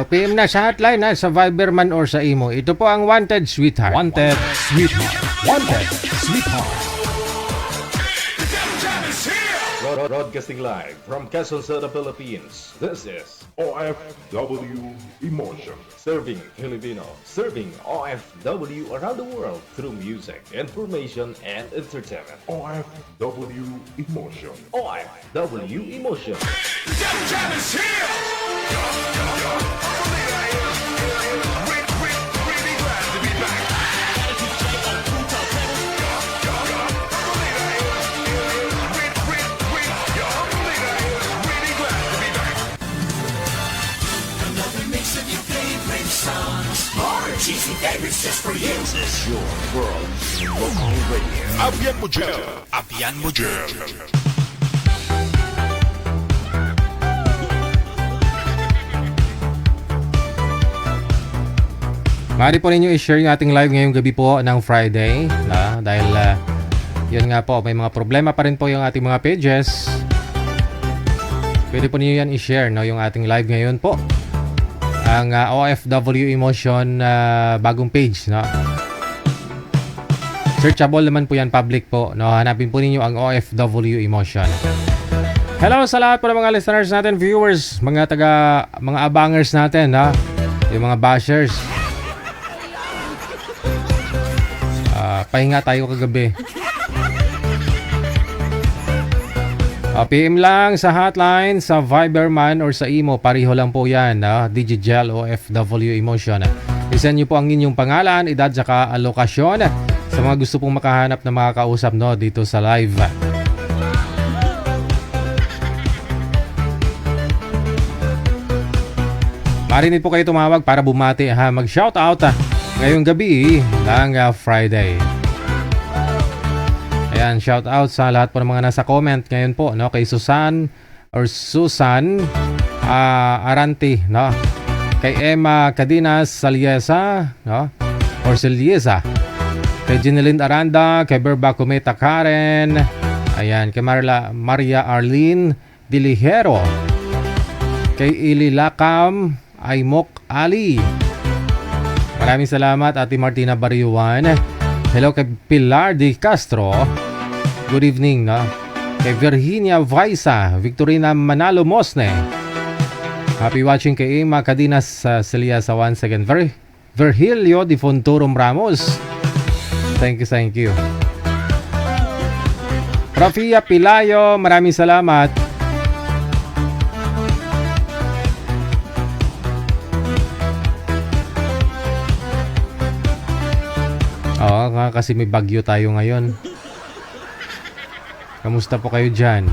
PM na sa hotline ha, sa Viber man or sa imo. Ito po ang Wanted Sweetheart. Wanted Sweetheart. Wanted Sweetheart. Broadcasting live from Quezon City, Philippines. This is OFW Emotion. Serving Filipino, serving OFW around the world through music, information, and entertainment. OFW Emotion. OFW Emotion. Cheesy favorites just for you. This is your world in local radio. Abian mo dyan. Abian mo dyan. Maaari po ninyo i-share yung ating live ngayong gabi po ng Friday. Dahil yun nga po, may mga problema pa rin po yung ating mga pages. Pwede po ninyo yan i-share, no, yung ating live ngayon po. Ang OFW Emotion bagong page, no? Searchable naman po yan, public po, no? Hanapin po ninyo ang OFW Emotion. Hello sa lahat po ng mga listeners natin, viewers, mga abangers natin, no? Yung mga bashers. Pahinga tayo kagabi. PM lang sa hotline, sa Viber man or sa imo, pareho lang po yan, Digigel OFW Emotion. Isend nyo po ang inyong pangalan, edad, saka alokasyon sa mga gusto pong makahanap na makakausap, no, dito sa live. Marinit po kayo tumawag para bumati, mag-shoutout ngayong gabi ng Friday. Ayan, shout out sa lahat po ng mga nasa comment ngayon po, no, kay Susan Aranti, no, kay Emma Cadinas Saliesa, no, or Saliesa, kay Jeneline Aranda, kay Berba Cometa Karen, ayan, kay Maria Arlene Dilihero, kay Ili Lakam Aymok Ali. Maraming salamat, Ate Martina Bariuan. Hello kay Pilar de Castro. Good evening, no? Kay Virginia Vaisa, Victorina Manalo Mosne. Happy watching kay Emma Cadinas Celia sa once again. Virgilio de Fonturum Ramos. Thank you. Rafia Pilayo, maraming salamat. Oo, kasi may bagyo tayo ngayon. Kamusta po kayo dyan?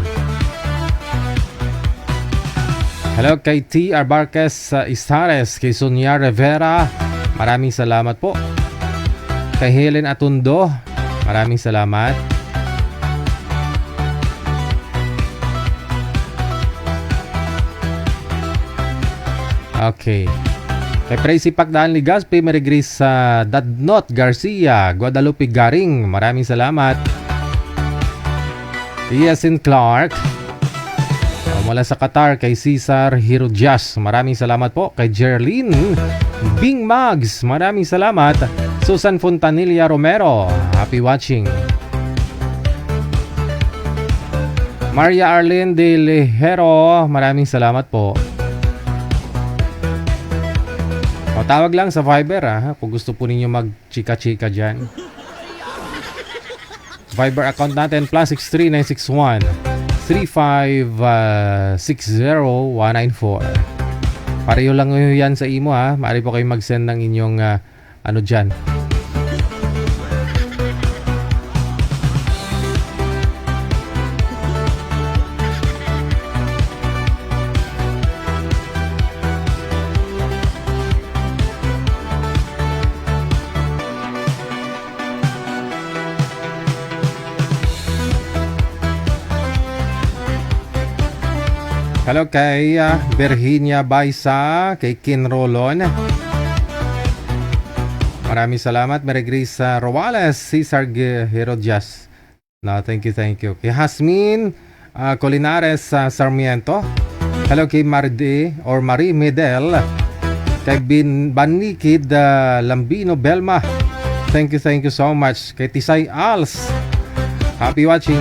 Hello kay T. Arbarques Istares, kay Sonia Rivera, maraming salamat po. Kay Helen Atundo, maraming salamat. Okay. Kay Tracy Pagdaan Ligaspi, Mary Grace Dadnot Garcia, Guadalupe Garing, maraming salamat. Yasin Clark, mula sa Qatar, kay Cesar Hirojas, maraming salamat po. Kay Jerlyn Bing Mags, maraming salamat. Susan Fontanilla Romero, happy watching. Maria Arlene de Lejero, maraming salamat po. Tawag lang sa Viber, kung gusto po ninyo mag-chika-chika dyan. Viber account natin, +63 961 3560194. Pareho lang yan sa imo, Maaari po kayo mag-send ng inyong ano dyan. Hello kay Virginia Baisa, kay Kin Rolon. Maraming salamat. Mary Grace Roales, Cesar Herodias. No, thank you. Kay Hasmin Colinares Sarmiento. Hello kay Maride or Marie Medel. Kay Banikid Lambino Belma. Thank you so much. Kay Tisay Als. Happy watching.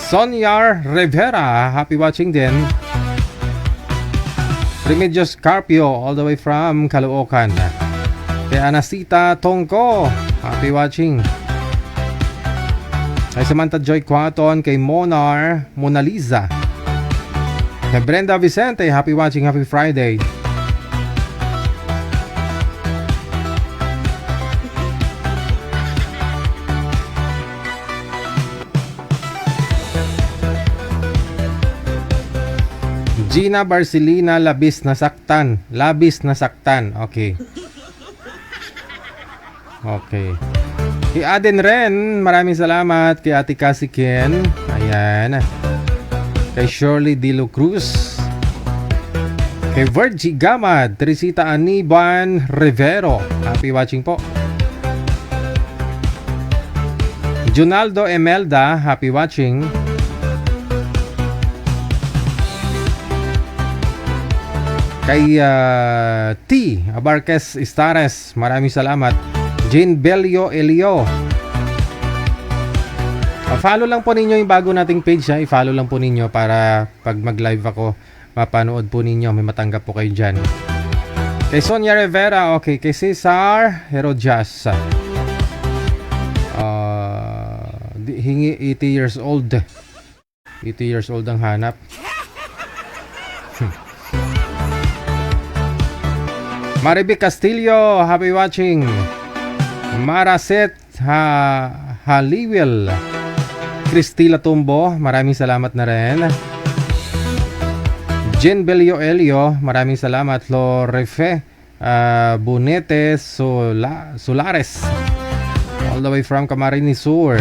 Sonyar Rivera. Happy watching din. Remedios Carpio all the way from Caloocan. Kay Anasita Tongko. Happy watching. Kay Samantha Joy Quaton. Kay Monar Mona Lisa. Kay Brenda Vicente. Happy watching. Happy Friday. Gina Barcelina, labis na saktan. Okay. Okay. Kay Aden Ren, maraming salamat. Kay Ate Cassie Ken. Ayan. Kay Shirley Dilo Cruz. Kay Virgie Gamad. Teresita Aniban Rivero. Happy watching po. Junaldo Emelda. Happy watching. Kay T. Abarques Istares, maraming salamat. Jane Belio Elio. Follow lang po ninyo yung bago nating page. I-follow lang po ninyo para pag mag-live ako, mapanood po ninyo. May matanggap po kayo dyan. Kay Sonia Rivera, okay. Kay Cesar Herodias. Hingi 80 years old. 80 years old ang hanap. Marivic Castillo, happy watching. Maraset Haliwil. Cristila Tumbo, maraming salamat na rin. Jen Belio Elio, maraming salamat. Lorefe Bunete Solares, all the way from Camarines Sur.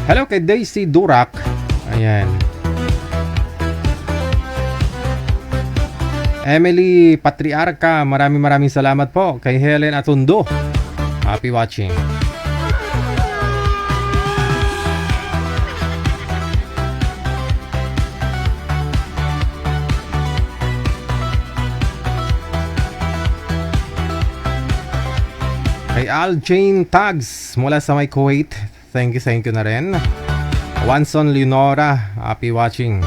Hello kay Daisy Durak. Ayan. Emily Patriarca, maraming salamat po. Kay Helen Atundo, happy watching. Kay Aljain Tags mula sa may Kuwait, thank you na rin. Wanson Leonora, happy watching.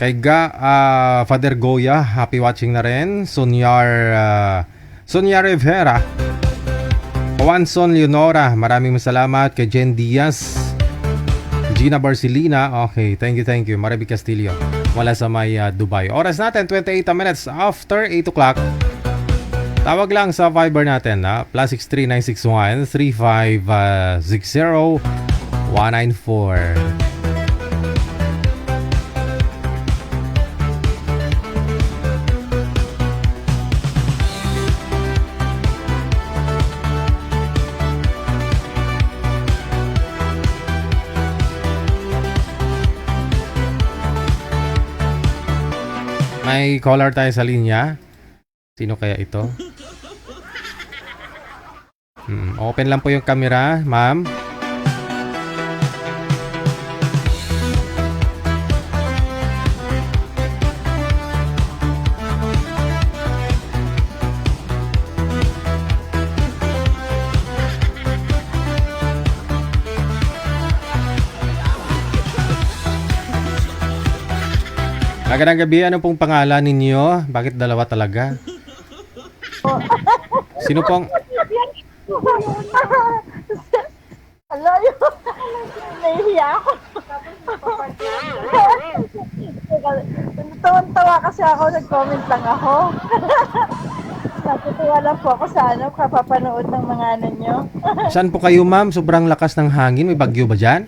Kay Father Goya, happy watching na rin. Sonia Rivera. Wanson Leonora, maraming salamat. Kay Jen Diaz. Gina Barcelina, okay, thank you. Marivic Castillo, wala sa may Dubai. Oras natin, 28 minutes after 8 o'clock. Tawag lang sa Viber natin, +63 961 3560 194. May caller tayo sa linya. Sino kaya ito? Open lang po yung camera, ma'am. Magandang gabi, ano pong pangalan ninyo? Bakit dalawa talaga? Sino pong... Hello, nahihiya ako. Tawan-tawa kasi ako, nag-comment lang ako. Natutuwa lang po ako sa kapapanood ng mga nyo. Saan po kayo, ma'am? Sobrang lakas ng hangin. May bagyo ba dyan?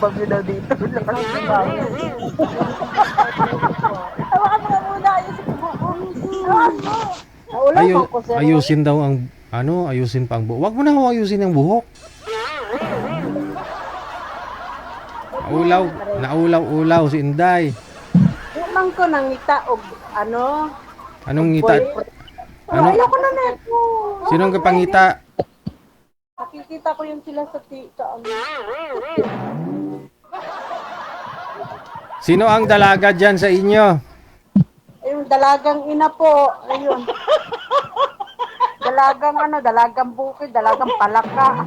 Bagyo daw dito. Lakas ng hangin. Hawakan mo nga muna. Ayusin daw ang... ayusin pa ang buhok. Huwag mo na ayusin ang buhok. Naulaw si Inday. Umang ko nang ngita o Anong ngita? Ayoko na neto. Sinong kapangita? nakikita ko yung sila sa ano. Sino ang dalaga dyan sa inyo? Yung dalagang ina po, ayun. Dalagang bukid, dalagang palaka.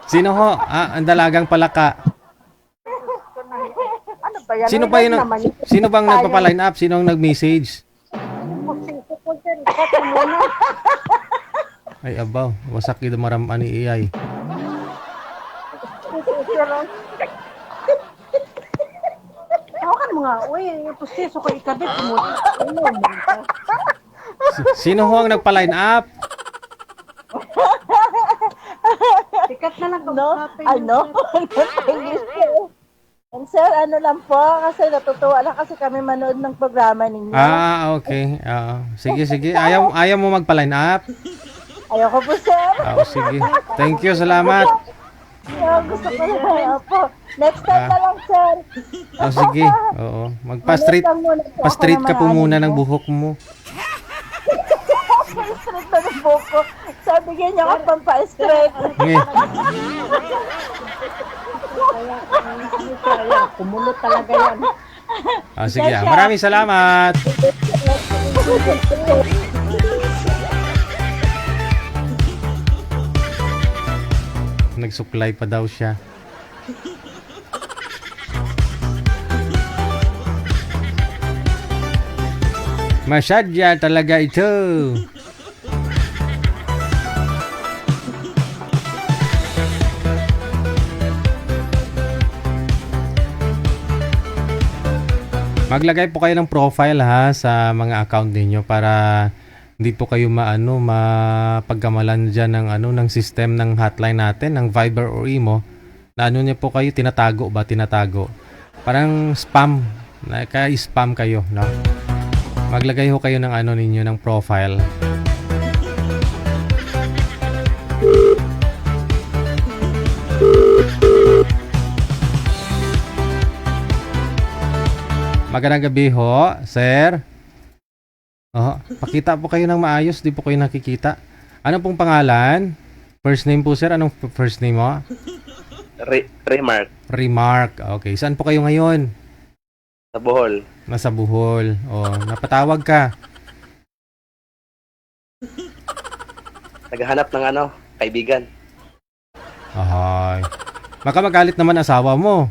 Sino ho? Ang dalagang palaka. Ano ba yan? Sino ba yun? Sino bang nagpapa-line up? Sino ang nag-message? Ay, abaw. Wasak yung maraman ni AI. Tawakan mo nga, uy, pustiso ko ikabit mo. Sino ho ang nagpa-line up? Sikat na lang no? Ano? English ko. And sir, ano lang po, kasi natutuwa lang kasi kami manood ng programa ninyo. Okay. Sige. Ayaw mo magpa-line up? Ayoko po, sir. Sige. Thank you, salamat. Gusto ko na po. Next time na lang, sir. Sige. Oo. Pa-straight ka po muna ng buhok mo. Pa-straight na ng buko. Sabi niya ako pampa-straight. Nge. Kumulot talaga yan. Sige. Maraming salamat. Nagsuklay pa daw siya. Masyadya talaga ito. Maglagay po kayo ng profile ha sa mga account ninyo para hindi po kayo mapagkamalan diyan ng ng system ng hotline natin, ng Viber or Imo. Na niyo po kayo tinatago. Parang spam, spam kayo, no? Maglagay ho kayo ng ninyo ng profile. Magandang gabi ho, sir. Pakita po kayo ng maayos, di po kayo nakikita. Ano pong pangalan? First name po, sir. Anong first name mo? Remark. Remark. Okay. Saan po kayo ngayon? Sa Bohol. Nasa Bohol. Napatawag ka. Naghahanap ng kaibigan. Ay. Baka magalit naman asawa mo.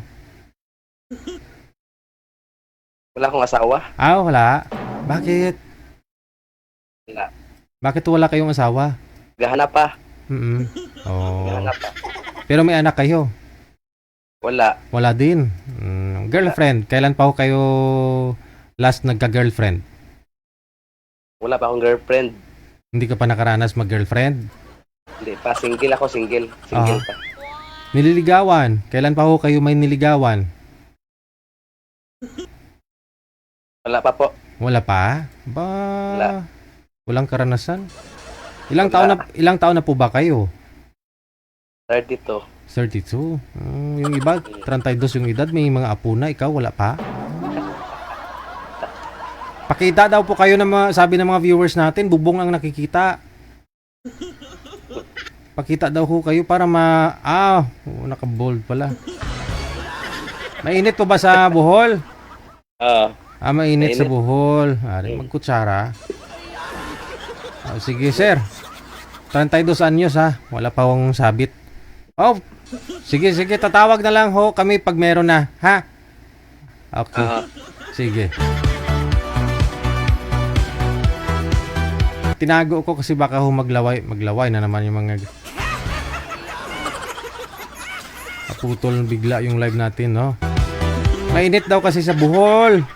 Wala akong asawa. Wala. Bakit? Wala. Bakit wala kayong asawa? Naghahanap pa. Oh. Naghahanap pa. Pero may anak kayo? Wala. Wala din. Girlfriend. Kailan pa ho kayo last nagka-girlfriend? Wala pa akong girlfriend. Hindi ka pa nakaranas mag-girlfriend? Hindi pa. Single ako. Single pa. Nililigawan. Kailan pa ho kayo may niligawan? Wala pa po. Wala pa? Wala. Walang karanasan? Ilang taon na po ba kayo? 32. 32. Yung iba, 32 yung edad, may mga apo na, ikaw wala pa? Pakita daw po kayo ng sabi ng mga viewers natin, bubong ang nakikita. Pakita daw ho kayo para naka-bold pala. Mainit po ba sa Bohol? Mainit sa Bohol. Magkutsara. Sige, sir. 32 anyos ha. Wala pa akong sabit. Sige. Tatawag na lang ho kami pag meron na. Ha? Okay. Sige. Tinago ko kasi baka ho maglaway na naman yung mga naputol bigla yung live natin, no? Mainit daw kasi sa Bohol.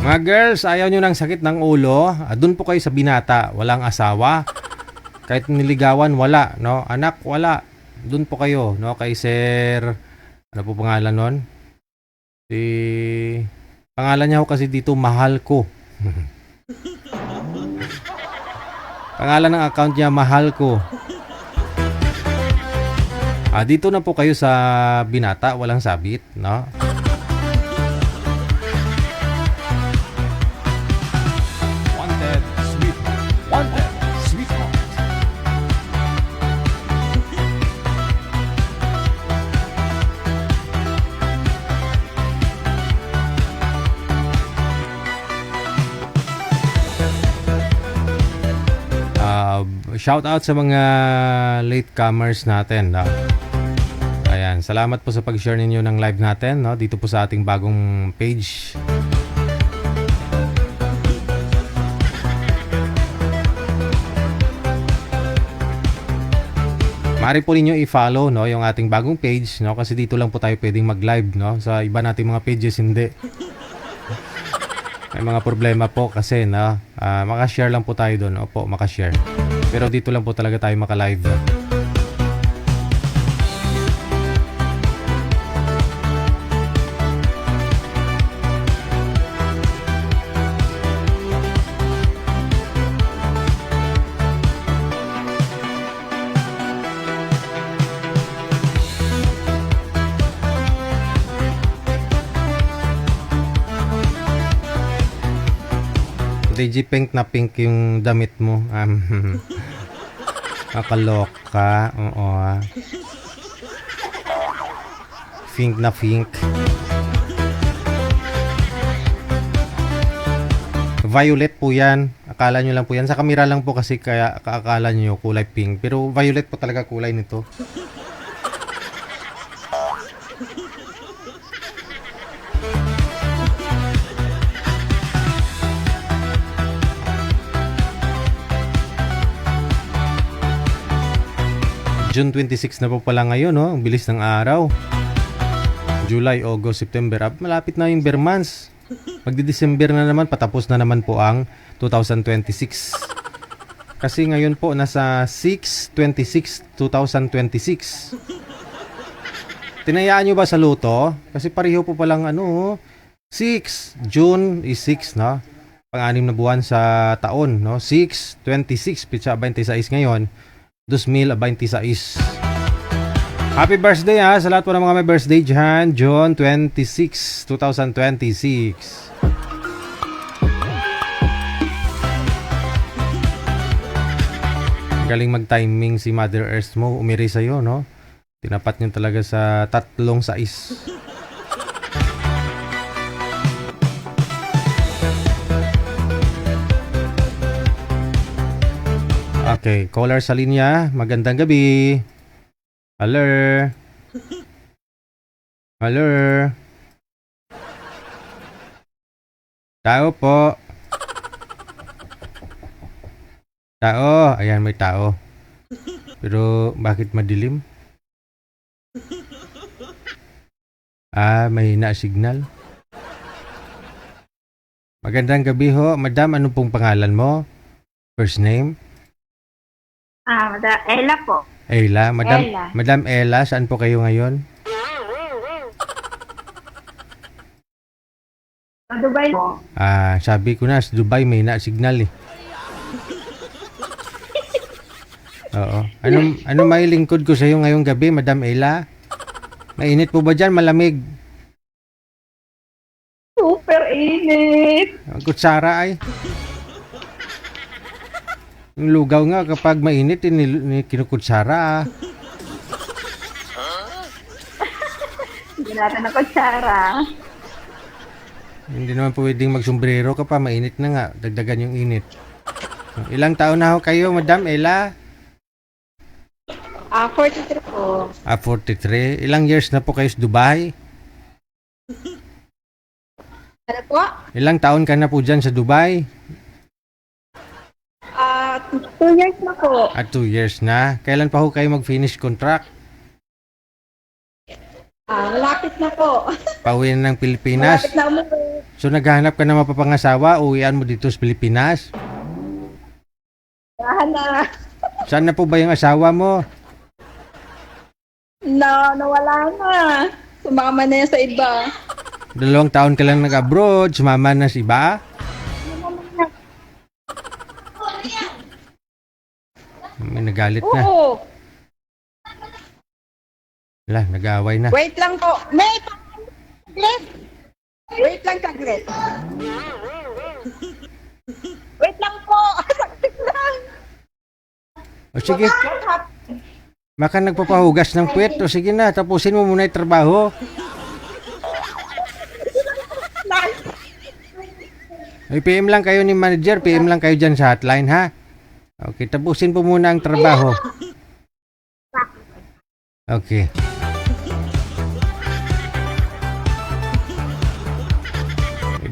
Mga girls, ayaw nyo ng sakit ng ulo, dun po kayo sa binata, walang asawa. Kahit niligawan, wala, no? Anak, wala. Dun po kayo, no? Kay Sir, ano po pangalan nun? Pangalan niya ho kasi dito, Mahal Ko. Pangalan ng account niya, Mahal Ko. Dito na po kayo sa Binata, walang sabit, no? Wanted Sweetheart. Wanted Sweetheart. Shout out sa mga latecomers natin, no? Ayan, salamat po sa pag-share ninyo ng live natin, no? Dito po sa ating bagong page. Maaari po ninyo i-follow, no, yung ating bagong page, no, kasi dito lang po tayo pwedeng mag-live, no. Sa iba nating mga pages hindi. May mga problema po kasi, no. Maka-share lang po tayo doon. Opo, maka-share. Pero dito lang po talaga tayo maka-live. DJ pink na pink yung damit mo. Nakaloka. Oo. Pink na pink. Violet po yan. Akala nyo lang po yan. Sa kamera lang po kasi kaya kaakala nyo kulay pink. Pero violet po talaga kulay nito. June 26 na po pala ngayon, no? Ang bilis ng araw. July, August, September. Malapit na yung bare months. Magdi-December na naman, patapos na naman po ang 2026. Kasi ngayon po, nasa 6/26/2026. Tinayaan nyo ba sa luto? Kasi pareho po palang 6. June is 6, no? Pang-anim na buwan sa taon, no? 6/26, pitsa 26 ngayon. 2026. Happy birthday sa lahat po ng mga may birthday dyan. June 26, 2026. Galing mag-timing si Mother Earth mo. Umiri sa'yo, no? Tinapat niyo talaga sa 3 sais. Okay, caller sa linya. Magandang gabi. Hello. Hello. Tao po. Tao. Ayan, may tao. Pero bakit madilim? May na-signal. Magandang gabi ho. Madam, ano pong pangalan mo? First name? Ella po. Ella. Ella. Madam Ella, saan po kayo ngayon? Sa Dubai po. Sabi ko na, sa Dubai may na-signal eh. Oo. Ano may lingkod ko sa iyo ngayong gabi, Madam Ella? Mainit po ba dyan? Malamig? Super init. Ang kutsara ay. Yung lugaw nga kapag mainit, kinukutsara. Hindi natin na kutsara. Hindi naman pwedeng magsombrero kapag mainit na nga. Dagdagan yung init. Ilang taon na ho kayo, Madam Ella? 43 po. 43. Ilang years na po kayo sa Dubai? Ano po? Ilang taon ka na po dyan sa Dubai? 2 years na po. 2 years na. Kailan pa ho kayo mag-finish contract? Malapit na po. Pauwi na ng Pilipinas? Malapit na umuwi. So naghahanap ka na mapapangasawa, uwian mo dito sa Pilipinas? Na. Saan na po ba yung asawa mo? Nawala na. Sumama na yan sa iba. 2 taon ka lang nag-abroad, sumama na si iba? May nagalit na. Oo. Wala, nag-aaway na. Wait lang po. May taglit. Wait lang, taglit. Wait lang po. Sakit lang. O sige, baka nagpapahugas ng puwet. O sige na, tapusin mo muna yung trabaho. Ay, PM lang kayo ni manager. PM lang kayo dyan sa hotline, ha? Okay, tapusin po muna ang trabaho. Okay.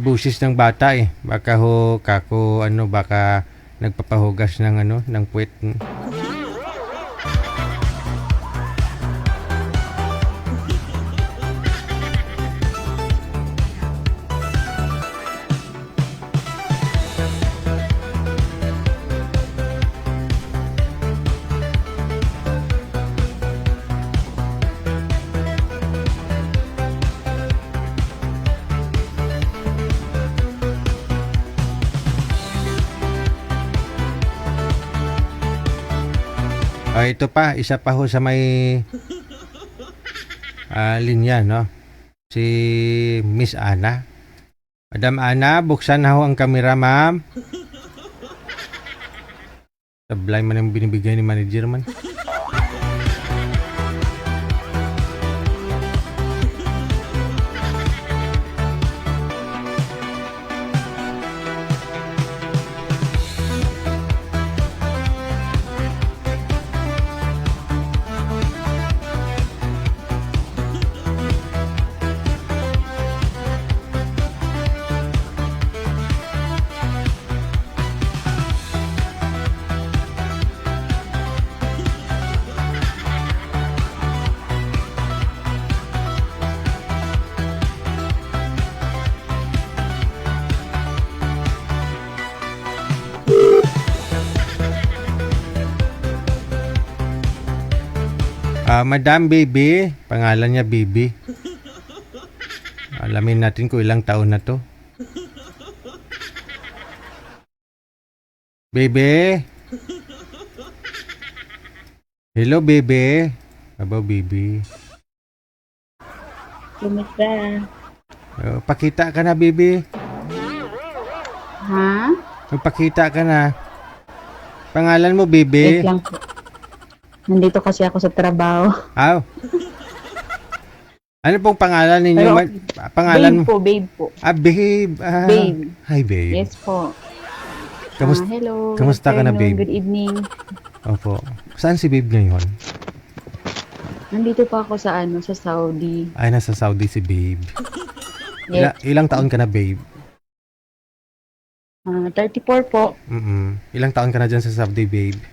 Busis ng bata eh. Baka ho, kako, baka nagpapahugas ng ng puwet. Ito pa, isa pa ho sa may linya, no? Si Miss Ana. Madam Ana, buksan na ho ang kamera, ma'am. Sablay man ang binibigay ni manager man. Madam Baby, pangalan niya Baby. Alamin natin kung ilang taon na to. Baby? Hello, Baby? Aba, Baby. Kumusta? Pakita ka na, Baby. Ha? Pakita ka na. Pangalan mo, Baby? Wait lang po. Nandito kasi ako sa trabaho. Aw. Ano pong pangalan ninyo? Pero, Pangalan mo? Babe po. Babe. Babe. Hi, Babe. Yes po. Kamusta, Hello. kamusta ka na, Afternoon, Babe? Good evening. Opo. Saan si Babe ngayon? Nandito pa ako sa sa Saudi. Ay, nasa Saudi si Babe. Yes. Ilang taon ka na, Babe? 34 po. Ilang taon ka na dyan sa Saudi, Babe?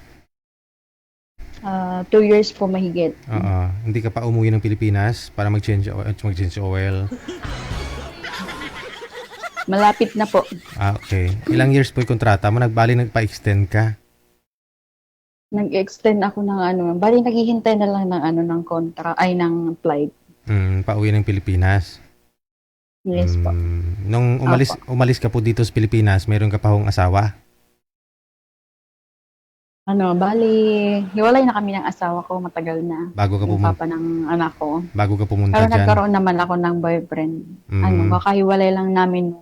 2 years po mahigit. Oo. Hindi ka pa umuwi ng Pilipinas para mag-change oil. Malapit na po. Okay. Ilang years po yung kontrata mo? Nagpa-extend ka? Nag-extend ako ng bali naghihintay na lang ng ng ng flight. Pauwi ng Pilipinas? Yes po. Nung umalis ka po dito sa Pilipinas, meron ka pa hong asawa? Bali, hiwalay na kami ng asawa ko, matagal na. Bago ka Yung pumunta? papa ng anak ko. Bago ka pumunta Pero dyan? nagkaroon naman ako ng boyfriend. Kakahiwalay lang namin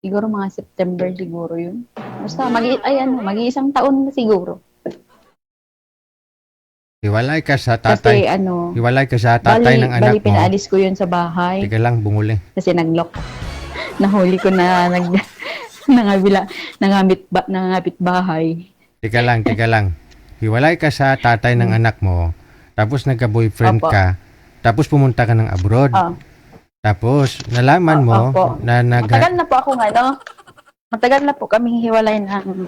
siguro mga September siguro yun. Basta mag-iisang taon na siguro. Hiwalay ka sa tatay. Kasi Hiwalay ka sa tatay ng anak bali mo. pinaalis ko yun sa bahay. Teka lang, bumuli. Kasi nag-lock. Nahuli ko na nangabit bahay. Teka lang. Hiwalay ka sa tatay ng anak mo. Tapos nagka-boyfriend Opo. ka. Tapos pumunta ka ng abroad. Tapos nalaman mo Opo. na Matagal na po ako matagal na po kaming hiwalay ng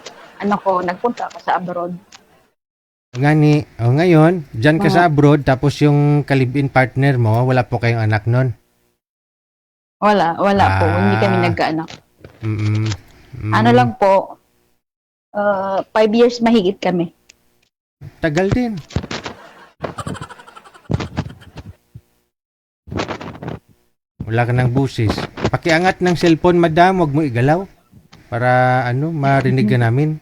nagpunta ako sa abroad. ngayon, dyan ka sa abroad, tapos yung ka-live-in partner mo, wala po kayong anak nun. Wala po. Hindi kami nagkaanak. Lang po, 5 years mahigit kami. Tagal din. Wala ka ng busis. Pakiangat ng cellphone, madam, wag mo igalaw. Para marinig ka namin.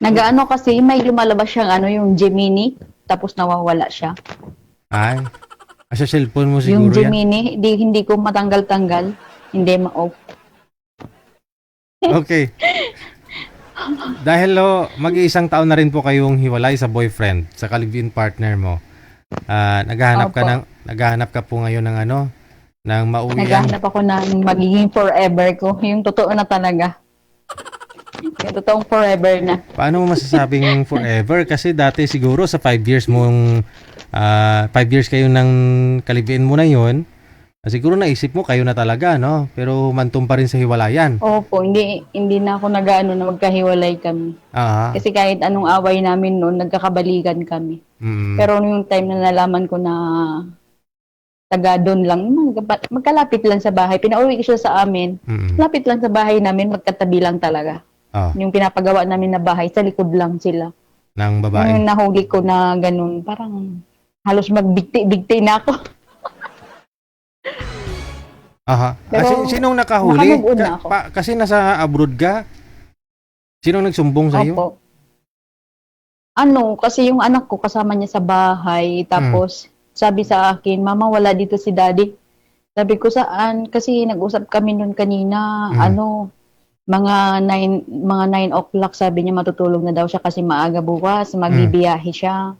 Nagaano kasi, may lumalabas siyang ano, yung Gemini, tapos nawawala siya. Ay, sa cellphone mo Yung siguro yan. Gemini, hindi ko matanggal-tanggal, hindi ma-off. Okay. Dahil mag-iisang taon na rin po kayong hiwalay sa boyfriend, sa live-in partner mo. Opo. Naghahanap ka po ngayon ng ano, ng mauwian. Naghahanap ako ng magiging forever ko, yung totoo na talaga. Yung totoong forever na. Paano mo masasabing forever? Kasi dati siguro sa 5 years mong 5 years kayo ng kalibiin mo na yun, siguro naisip mo kayo na talaga, no? Pero mantum pa rin sa hiwalayan. Opo, hindi na ako nag-ano na magkahiwalay kami. Ah, Kasi kahit anong away namin noon, nagkakabalikan kami. Pero yung time na nalaman ko na taga doon lang, magkalapit lang sa bahay. Pinauwi ko siya sa amin. Lapit lang sa bahay namin, magkatabi lang talaga. Yung pinapagawa namin na bahay, sa likod lang sila. ng babae. Yung nahuli ko na ganun, parang halos magbigti-bigti na ako. Aha. Pero Sinong nakahuli? nakamove on na ako. Kasi nasa abroad ka. Sinong nagsumbong sa iyo? Opo. Ano, kasi yung anak ko kasama niya sa bahay, tapos sabi sa akin, Mama, wala dito si Daddy. Sabi ko, saan? Kasi nag-usap kami noon kanina, mga 9 o'clock, sabi niya matutulog na daw siya kasi maaga bukas, magbibiyahe siya.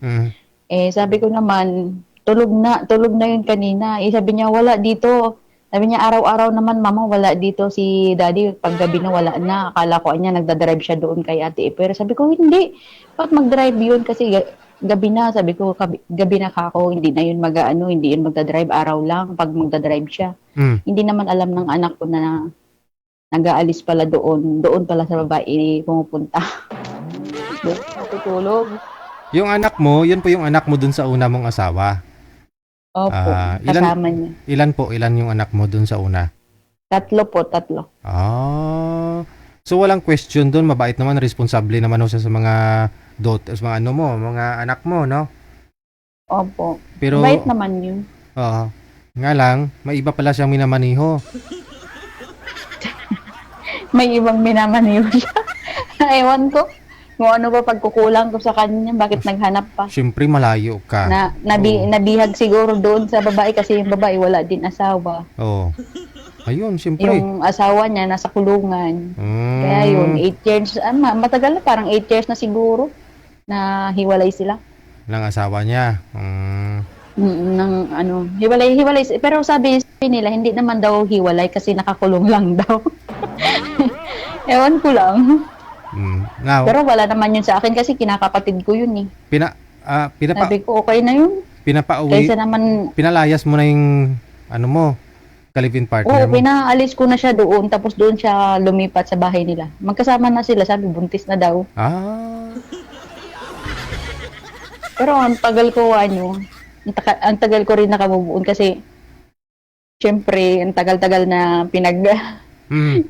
Sabi ko naman, tulog na yun kanina. Sabi niya, wala dito. Sabi niya, araw-araw naman, Mama, wala dito si Daddy. Paggabi na, wala na. Akala ko niya, nagdadrive siya doon kay Ate Pero sabi ko, hindi. Bakit mag-drive yun? Kasi gabi na. Sabi ko, gabi na kako. Hindi na yun hindi yun magdadrive. Araw lang pag magdadrive siya. Hindi naman alam ng anak ko na nag-aalis pala doon. Doon pala sa babae pumupunta. Doon natutulog. Yung anak mo, yun po yung anak mo dun sa una mong asawa. Opo, kasama niya. Ilan yung anak mo dun sa una? 3 po. Ah. So walang question dun, mabait naman, responsable naman siya sa mga daughters, mga mga anak mo, no? Opo. Pero Bait naman yun. nga lang, may iba pala siyang minamaniho. May ibang minamaniw siya. Ewan ko. Kung ano ba pagkukulang ko sa kanya, bakit naghanap pa? Siyempre malayo ka. Nabihag siguro doon sa babae kasi yung babae wala din asawa. Oo. Ayun, siyempre. Yung asawa niya nasa kulungan. Kaya yun, 8 years, matagal na, parang 8 years na siguro na hiwalay sila. Ng asawa niya. Hiwalay. Pero sabi nila, hindi naman daw hiwalay kasi nakakulong lang daw. Ewan ko lang. Now, Pero wala naman yun sa akin kasi kinakapatid ko yun eh. Sabi ko, okay na yun. Pinapauwi, Kaysa naman, pinalayas mo na yung live-in partner mo. pinaalis ko na siya doon, tapos doon siya lumipat sa bahay nila. Magkasama na sila, sabi, buntis na daw. Pero ang tagal ko, ang tagal ko rin nakamubuon kasi, syempre, ang tagal-tagal na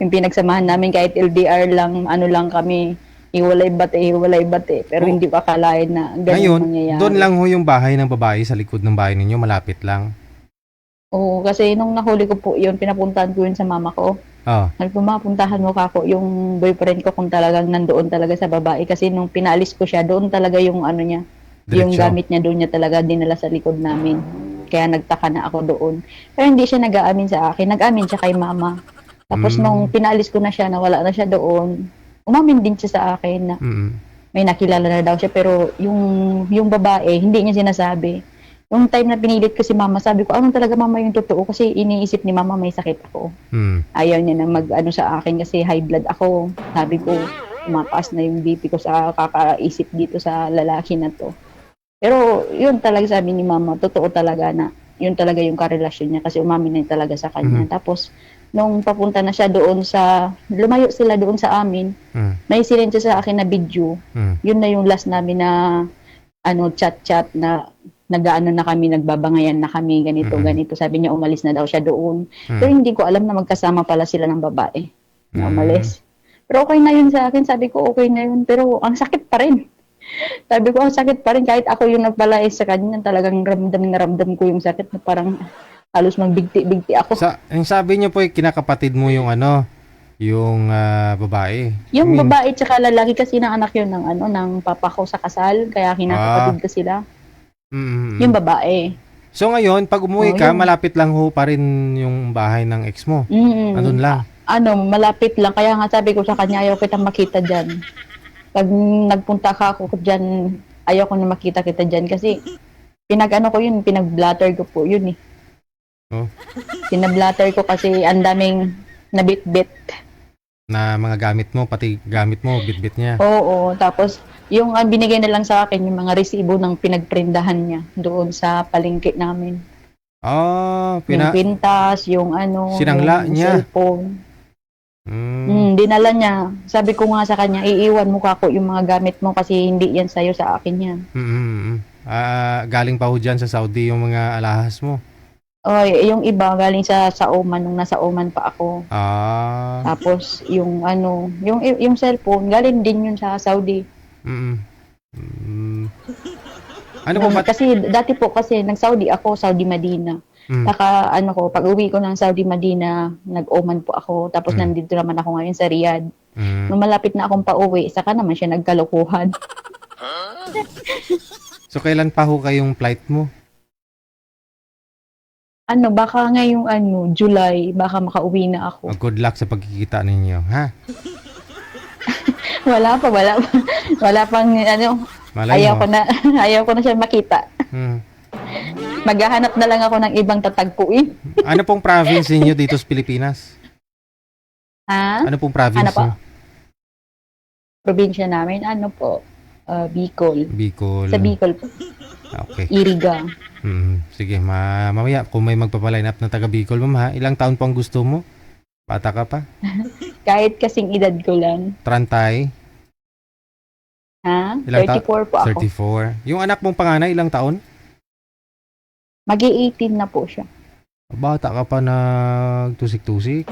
yung pinagsamahan namin kahit LDR lang, kami, hiwalay bate. Pero hindi ko akalain na ganyan Ngayon, mangyayari. doon lang ho yung bahay ng babae sa likod ng bahay ninyo, malapit lang. Oo, kasi nung nahuli ko po yun, pinapuntahan ko yun sa mama ko. Sabi ko, puntahan mo kako yung boyfriend ko kung talagang nandoon talaga sa babae. Kasi nung pinaalis ko siya, doon talaga yung niya, yung Diretso. gamit niya doon niya talaga dinala sa likod namin. Kaya nagtaka na ako doon. Pero hindi siya nag-aamin sa akin. Nag-aamin siya kay mama. Tapos nung pinaalis ko na siya, nawala na siya doon, umamin din siya sa akin na may nakilala na daw siya. Pero yung babae, hindi niya sinasabi. Yung time na pinilit ko si mama, sabi ko, anong talaga mama yung totoo? Kasi iniisip ni mama may sakit ako. Ayaw niya na sa akin kasi high blood ako. Sabi ko, tumataas na yung BP ko sa kakaisip dito sa lalaki na to. Pero yun talaga sabi ni mama, totoo talaga na yun talaga yung karelasyon niya kasi umamin na talaga sa kanya. Tapos, nung papunta na siya doon lumayo sila doon sa amin, may sinend siya sa akin na video. Yun na yung last namin na, chat-chat na nag-aano na kami, nagbabangayan na kami, ganito. Sabi niya, umalis na daw siya doon. Pero hindi ko alam na magkasama pala sila ng babae na umalis. Pero okay na yun sa akin. Sabi ko, okay na yun. Pero ang sakit pa rin. Sabi ko, ang sakit pa rin. Kahit ako yung nagpalais sa kanya, talagang ramdam ko yung sakit na parang halos magbigti-bigti ako. Yung sabi niyo po, kinakapatid mo yung yung babae. Yung I mean, babae tsaka lalaki kasi ng anak yun ng ng papa ko sa kasal, kaya kinakapatid ko sila. mm, Yung babae. So ngayon, pag umuwi Oh, ka, yun. malapit lang ho pa rin yung bahay ng ex mo. Andun lang. Malapit lang. Kaya nga sabi ko sa kanya, ayaw kitang makita dyan. Pag nagpunta ka ako dyan, ayaw ko na makita kita dyan. Kasi ko yun, pinag-blatter ko po yun eh. Oh. Pinablatter ko kasi ang daming nabit-bit. Na mga gamit mo, pati gamit mo, bit-bit niya. Oo, tapos yung binigay na lang sa akin, yung mga resibo ng pinagprindahan niya doon sa palengke namin. Oh, Yung kwintas, yung Sinangla yung niya. cellphone. Mm, Dinala niya. Sabi ko nga sa kanya, iiwan mo kako yung mga gamit mo kasi hindi yan sa'yo, sa akin yan. galing pa ho dyan sa Saudi yung mga alahas mo. Yung iba galing sa Oman, nung nasa Oman pa ako. Tapos yung yung cellphone, galing din yun sa Saudi. Ano po ba? Kasi dati po kasi nag-Saudi ako, Saudi Medina. Saka pag uwi ko ng Saudi Medina, nag-Oman po ako. Tapos nandito naman ako ngayon sa Riyadh. Nung malapit na akong pauwi, saka naman siya nagkalokohan. So kailan pa ho kayong flight mo? Baka ngayong July, baka makauwi na ako. Good luck sa pagkikita ninyo, ha? Wala pa. Wala pang Malay ayaw mo. ayaw ko na siya makita. Maghahanap na lang ako ng ibang tatagpuin. Ano pong province ninyo dito sa Pilipinas? Ha? Ano pong province Ano pa? niyo? Probinsya namin, Bicol. Bicol. Sa Bicol po. Okay. Iriga. Sige, mamaya kung may magpapaline up na taga Bicol, ma'am ha, ilang taon po ang gusto mo? Bata ka pa? Kahit kasing edad ko lang. Trantay? Ha? Ilang 34 po ako. 34. Yung anak mong panganay, ilang taon? Magi-18 na po siya. Bata ka pa nagtusik-tusik?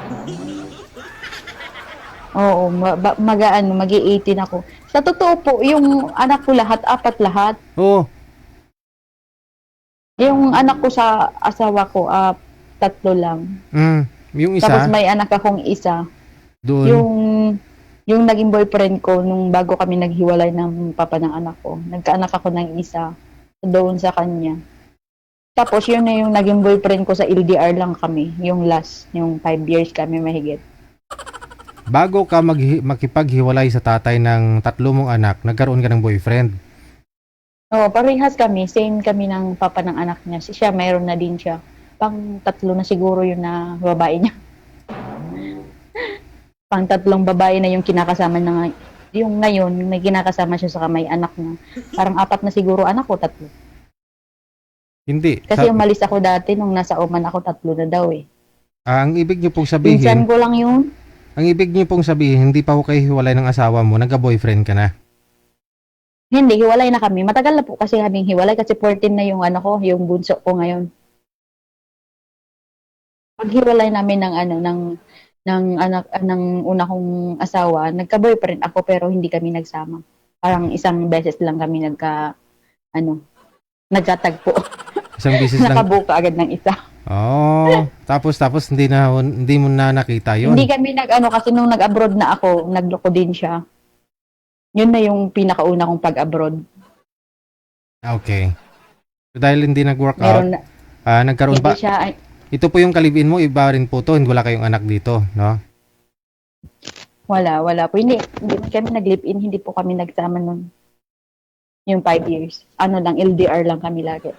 Oo, magi-18 ako. Sa totoo po, yung anak ko lahat, 4 lahat. Oo. Yung anak ko sa asawa ko, 3 lang. Yung isa, Tapos may anak akong isa. doon. Yung naging boyfriend ko nung bago kami naghiwalay ng papa ng anak ko. Nagkaanak ako ng isa doon sa kanya. Tapos yun na yung naging boyfriend ko sa LDR lang kami. Yung last, yung 5 years kami mahigit. Bago ka makipaghiwalay sa tatay ng 3 mong anak, nagkaroon ka ng boyfriend. Oo, parehas kami. Same kami ng papa ng anak niya. Siya, mayroon na din siya. Pang 3 na siguro yun na babae niya. Pang 3 babae na yung kinakasama na yung ngayon, may kinakasama siya sa may anak na. Parang 4 na siguro anak ko, 3. Hindi. Kasi umalis ako dati nung nasa Oman ako, 3 na daw eh. Ang ibig niyo pong Minsan sabihin, ko lang yun. hindi pa ho kayo hiwalay ng asawa mo, nagka-boyfriend ka na. Hindi, hiwalay na kami. Matagal na po kasi kaming hiwalay kasi 14 na yung yung bunso ko ngayon. Paghiwalay namin ng anak ng una kong asawa, nagka-boyfriend ako pero hindi kami nagsama. Parang isang beses lang kami nagkatagpo. Isang beses lang. Nakabuka agad ng isa. Tapos hindi mo na nakita yun. Hindi kami kasi nung nag-abroad na ako, nagloko din siya. Yun na yung pinakauna kong pag-abroad. Okay. So, dahil hindi nag-work out, Meron na, nagkaroon hindi pa. siya, Ito po yung kalibin mo, iba rin po to, hindi wala kayong anak dito, no? wala po. Hindi kami nag-live-in, hindi po kami nagsama nun. Yung 5 years. LDR lang kami lagi.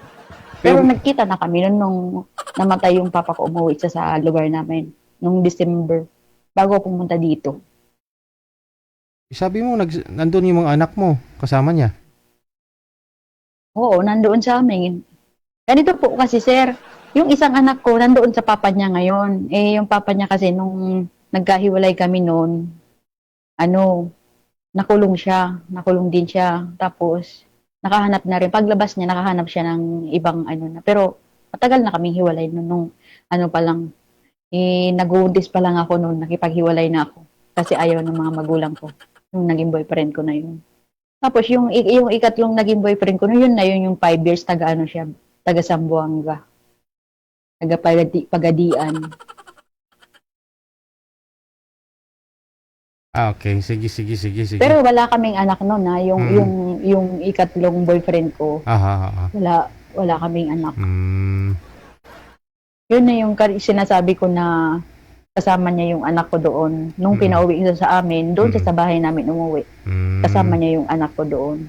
Pero nagkita na kami nung namatay yung papa ko, umuwi siya sa lugar namin. Nung December, bago pumunta dito. Sabi mo, nandun yung mga anak mo, kasama niya. Oo, nandoon sa amin. Ganito po kasi, sir, yung isang anak ko, nandoon sa papa niya ngayon. Yung papa niya kasi, nung nagkahiwalay kami noon, nakulong siya. Nakulong din siya. Tapos, nakahanap na rin. Paglabas niya, nakahanap siya ng ibang na. Pero, matagal na kaming hiwalay nung pa lang. Nag-uuntis pa lang ako noon, nakipaghiwalay na ako. Kasi ayaw ng mga magulang ko. Yung naging boyfriend ko na yun. Tapos yung ikatlong naging boyfriend ko, yun yung 5 years taga Zamboanga. Taga Pagadian. Okay. Sige. Pero wala kaming anak noon na yung ikatlong boyfriend ko. Aha. Wala kaming anak. Yun na yung sinasabi ko na kasama niya yung anak ko doon. Nung pinauwi siya sa amin, doon siya sa bahay namin umuwi. Kasama niya yung anak ko doon.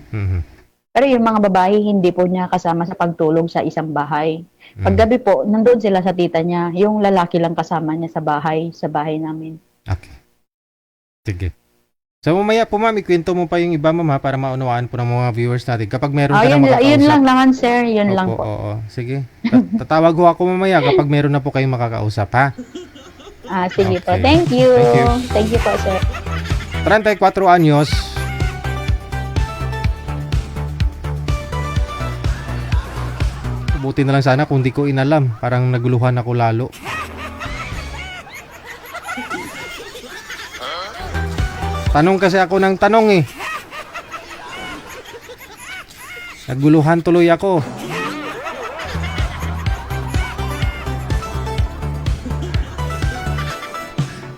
Pero yung mga babae, hindi po niya kasama sa pagtulog sa isang bahay. Paggabi po, nandun sila sa tita niya. Yung lalaki lang kasama niya sa bahay namin. Okay. Sige. So mamaya po ma'am, ikwento mo pa yung iba ma'am ha, para maunawaan po ng mga viewers natin. Kapag meron ka na makakausap. Yun lang naman sir, yun Opo, lang po. Oo. Sige. Tatawag ho ako mamaya kapag meron na po kayong makakausap ha. Sige po. Okay. Thank you. Thank you. Thank you po sir. 34 anyos. Buti na lang sana kung di ko inalam. Parang naguluhan ako lalo. Tanong kasi ako ng tanong eh. Naguluhan tuloy ako.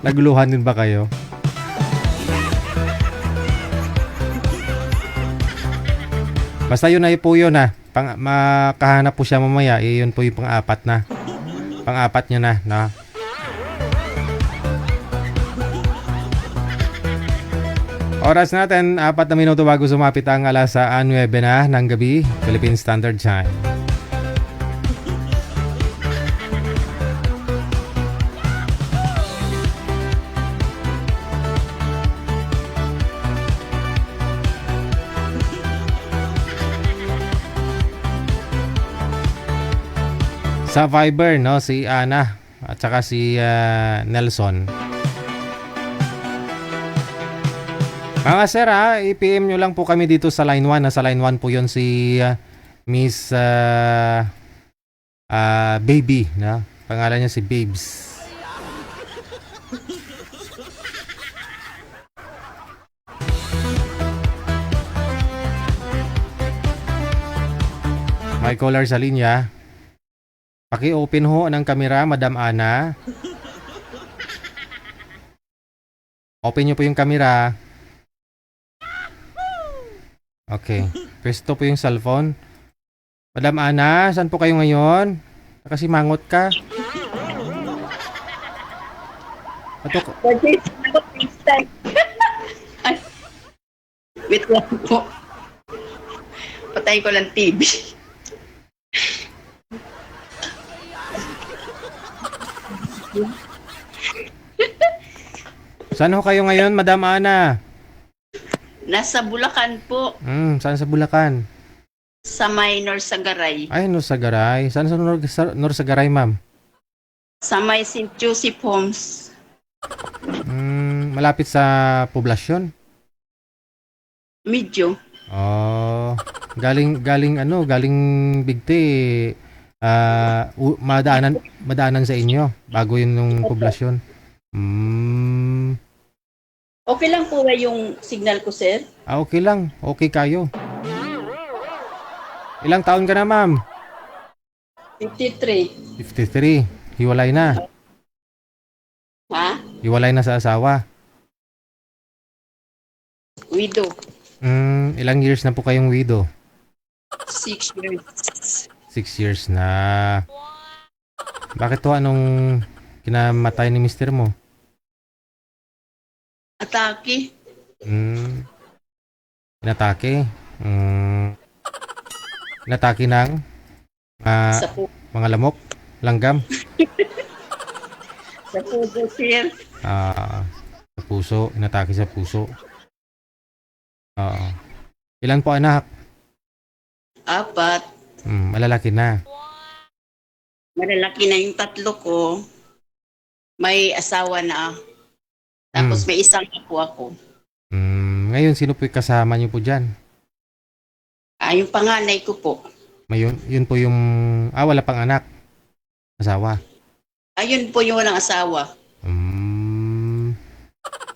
Naguluhan din ba kayo? Basta yun na po yun ha. Makahanap po siya mamaya. Yun po yung pang-apat na. Pang-apat niya na. Oras natin, 4 na minuto bago sumapit ang alas 9 na ng gabi, Philippine Standard Time. Sa Viber, no, si Ana at saka si Nelson. Mga sir i-PM nyo lang po kami dito sa line 1. Nasa line 1 po yon si Miss Baby. No? Pangalan niya si Babes. May caller sa linya. Paki-open ho ng kamera, Madam Ana. Open nyo po yung kamera. Okay. Pwesto po yung cellphone. Madam Ana, saan po kayo ngayon? Kasi mangot ka. Wait lang po. Patayin ko lang TV. Saan ho kayo ngayon, Madam Ana? Nasa Bulacan po. Saan sa Bulacan? Sa may Norsagaray. Ay, Norsagaray. Saan sa Norsagaray, ma'am? Sa may St. Joseph Homes. Malapit sa poblasyon? Medyo. Oh, galing Bigti. Madaanan sa inyo bago yun ng poblasyon. Okay lang po ba yung signal ko, sir? Okay lang. Okay kayo. Ilang taon ka na, ma'am? 53. 53. Hiwalay na. Ha? Hiwalay na sa asawa. Widow. Ilang years na po kayong widow? 6 years. 6 years na. Bakit to? Anong kinamatay ni mister mo? Atake. Inatake? Inatake ng Sa po. mga lamok? Langgam? Sa puso, sir. Sa puso. Inatake sa puso. Ilan po anak? 4. Malalaki na. Malalaki na yung 3 ko. May asawa na. Tapos may isang apo ako. Ngayon, sino po yung kasama niyo po dyan? Yung panganay ko po. Yun po yung... wala pang anak. Asawa. Ayun po yung walang asawa.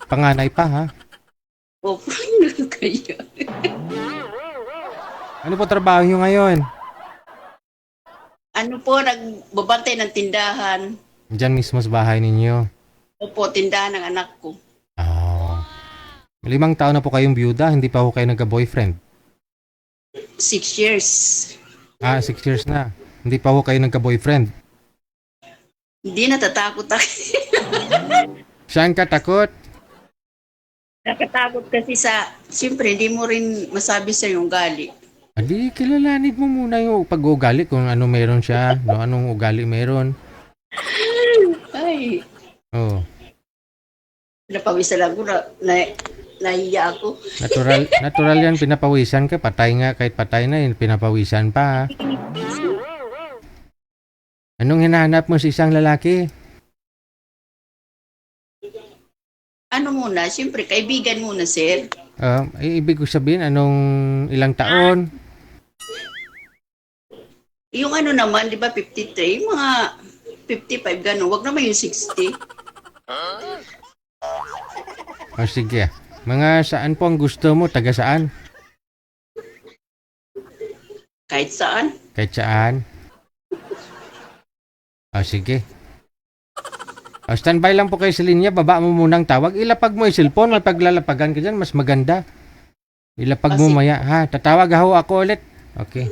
Panganay pa, ha? Opo, kayo. Ano po trabaho niyo ngayon? Ano po, nagbabantay ng tindahan. Diyan mismo sa bahay ninyo. Opo, tindahan ng anak ko. 5 taon na po kayong byuda, hindi pa ho kayo nagka-boyfriend. 6 years. 6 years na. Hindi pa ho kayo nagka-boyfriend. Hindi natatakot ako. Saan ka takot? Nakatakot kasi siyempre, hindi mo rin masabi sa yung gali. Adi, kilalanin mo muna yung pag-ugali kung ano meron siya, no, anong ugali meron. Ay, Oh, napawisa lang ko nahiya ako. natural yan, pinapawisan ka, patay nga, kahit patay na yun, pinapawisan pa. Ha? Anong hinahanap mo sa isang lalaki? Ano muna, siyempre, kaibigan muna, sir. Ibig ko sabihin, anong ilang taon? Yung ano naman, di ba, 53, yung mga 55, gano'n. Wag naman yung 60. O sige, mga saan po ang gusto mo? Taga saan? Kahit saan. Kahit saan? O sige. O standby lang po kayo sa linya, baba mo munang tawag. Ilapag mo yung cellphone, may paglalapagan ka dyan, mas maganda. Ilapag mo maya, ha? Tatawag ako ulit. Okay.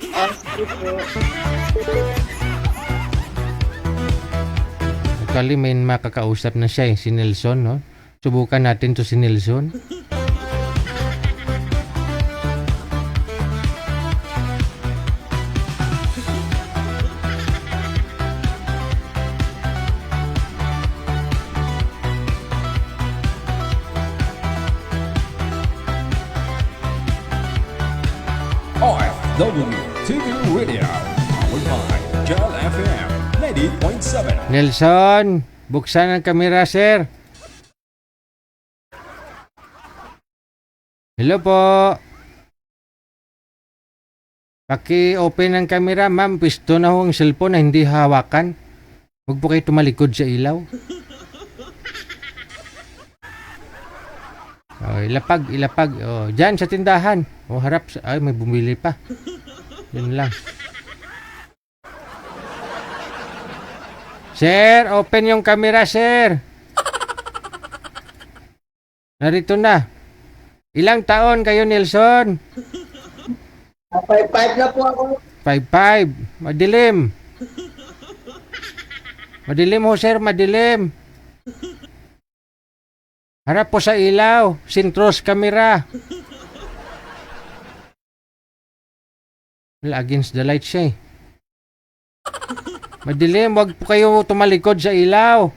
Actually, may makakausap na siya si Nelson, no? Subukan natin to si Nelson. OFW TV Radio. Powered by Jal FM 90.7. Nelson, buksan ang kamera, sir. Hello po. Paki-open ang kamera, ma'am. Pisto na ho ang cellphone na hindi hawakan. Huwag po kayo tumalikod sa ilaw. Oh, ilapag. Oh, diyan sa tindahan. Oh, harap. Ay, may bumili pa. Yun lang. Sir, open yung camera, sir. Narito na. Ilang taon kayo, Nelson? 5'5 na po ako. 5'5". Madilim. Madilim ho, sir. Madilim. Harap po sa ilaw. Sintros camera. Well, against the light siya eh. Madilim. Huwag po kayo tumalikod sa ilaw.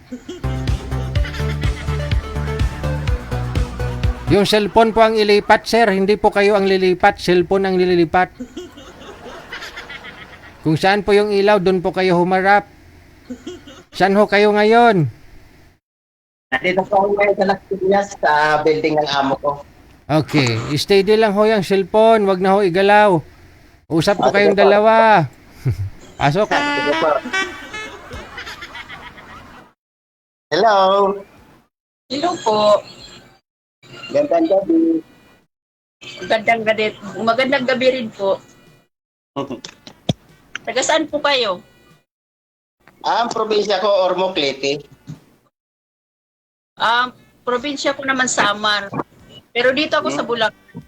Yung cellphone po ang ilipat, sir. Hindi po kayo ang lilipat. Cellphone ang lilipat. Kung saan po yung ilaw, doon po kayo humarap. Saan ho kayo ngayon? Nandito po ako ngayon sa Las Piñas sa building ng amo ko. Okay. Steady lang ho yung cellphone. Wag na ho igalaw. Usap po kayong dalawa. Pasok. Sige po. Hello. Hello po. Gandang gabi. Magandang gabi rin po. Taga saan po kayo? Ang probinsya ko, Ormoc, Leyte. Probinsya ko naman Samar. Pero dito ako sa Bulacan.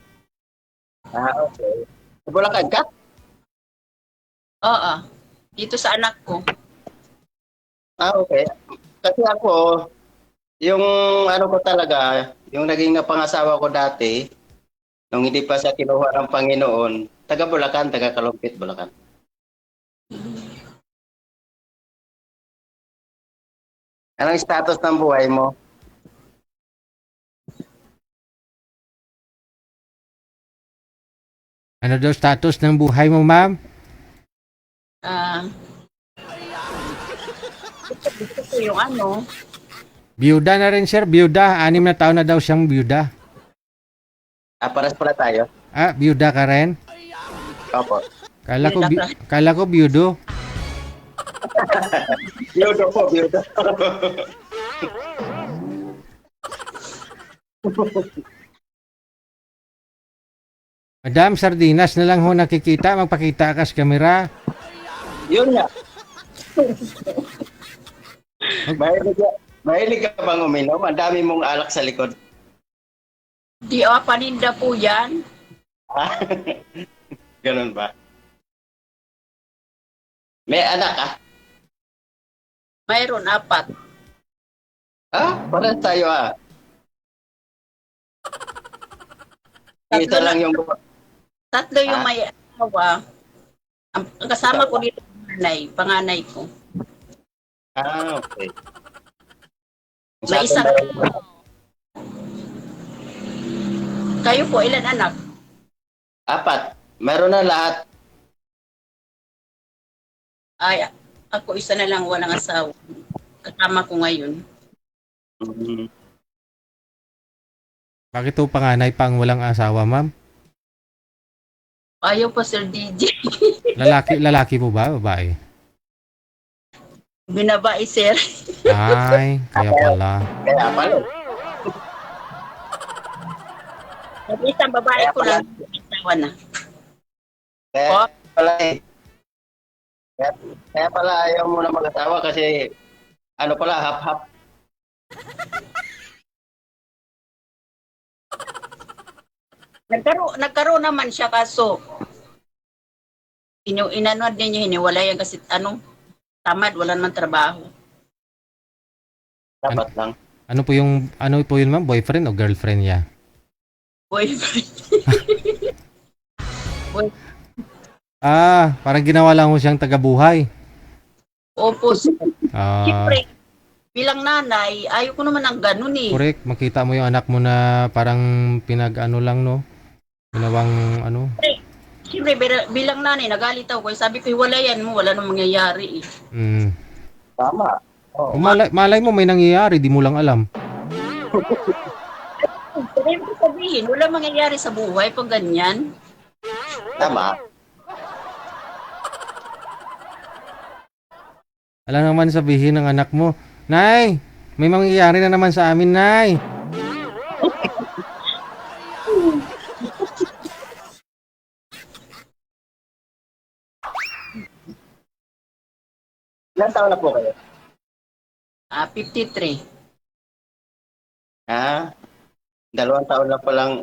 Okay. Sa Bulacan ka? Oo. Dito sa anak ko. Okay. Kasi ako, yung ano ko talaga, yung naging napangasawa ko dati, nung hindi pa siya kinuha ng Panginoon, taga Bulacan, taga Kalumpit, Bulacan. Anong status ng buhay mo? Ano daw status ng buhay mo, ma'am? Gusto ko yung ano. Byuda na rin, sir. Byuda. 6 na taon na daw siyang byuda. Paras pala tayo. Byuda ka rin? Opo. Kala ko byudo. Biyudo po, biyudo. Madam, sardinas na lang ho nakikita. Magpakita ka sa kamera. Yun nga. Mahilig ka bang uminom? Ang dami mong alak sa likod. Di paninda po yan. Ah, ganun ba? May anak ka? Mayroon 4. Para tayo Isa Tatlo lang yung... 3 yung may asawa. Ang kasama ko dito, panganay ko. Okay. May isa. Kayo po, ilan anak? 4. Meron na lahat. Ay, ako isa na lang walang asawa. Kasama ko ngayon. Mhm. Bakit po panganay pang walang asawa, ma'am? Ayaw pa, Sir DJ. Lalaki po ba? Babae? Binabae, Sir. Ay, kaya pala. Kaya pala. At isang babae ko lang, asawa na. Kaya pala Kaya pala ayaw mo na mag-asawa kasi ano pala, hap-hap. Nagkaroon naman siya kaso inanod niya hiniwalayan kasi tamad, wala naman trabaho. Dapat lang. Ano po yun, ma'am? Boyfriend o girlfriend niya? Boyfriend. Parang ginawa lang mo siyang tagabuhay. Opo, sir. Siyempre, Ah, bilang nanay, ayaw ko naman ng ganun eh. correct. Makita mo yung anak mo na parang lang, no? Ginawang Siyempre, bilang nanay, nagalit ako. Sabi ko, hiwalayan mo, wala nang mangyayari eh. Tama. Kung malay mo may nangyayari, di mo lang alam. Sabi ko sabihin, wala mangyayari sa buhay pag ganyan. Tama. Alam naman sabihin ng anak mo, Nay, may mangyayari na naman sa amin, Nay. Ilan taon na po kayo? 53. 2 taon na palang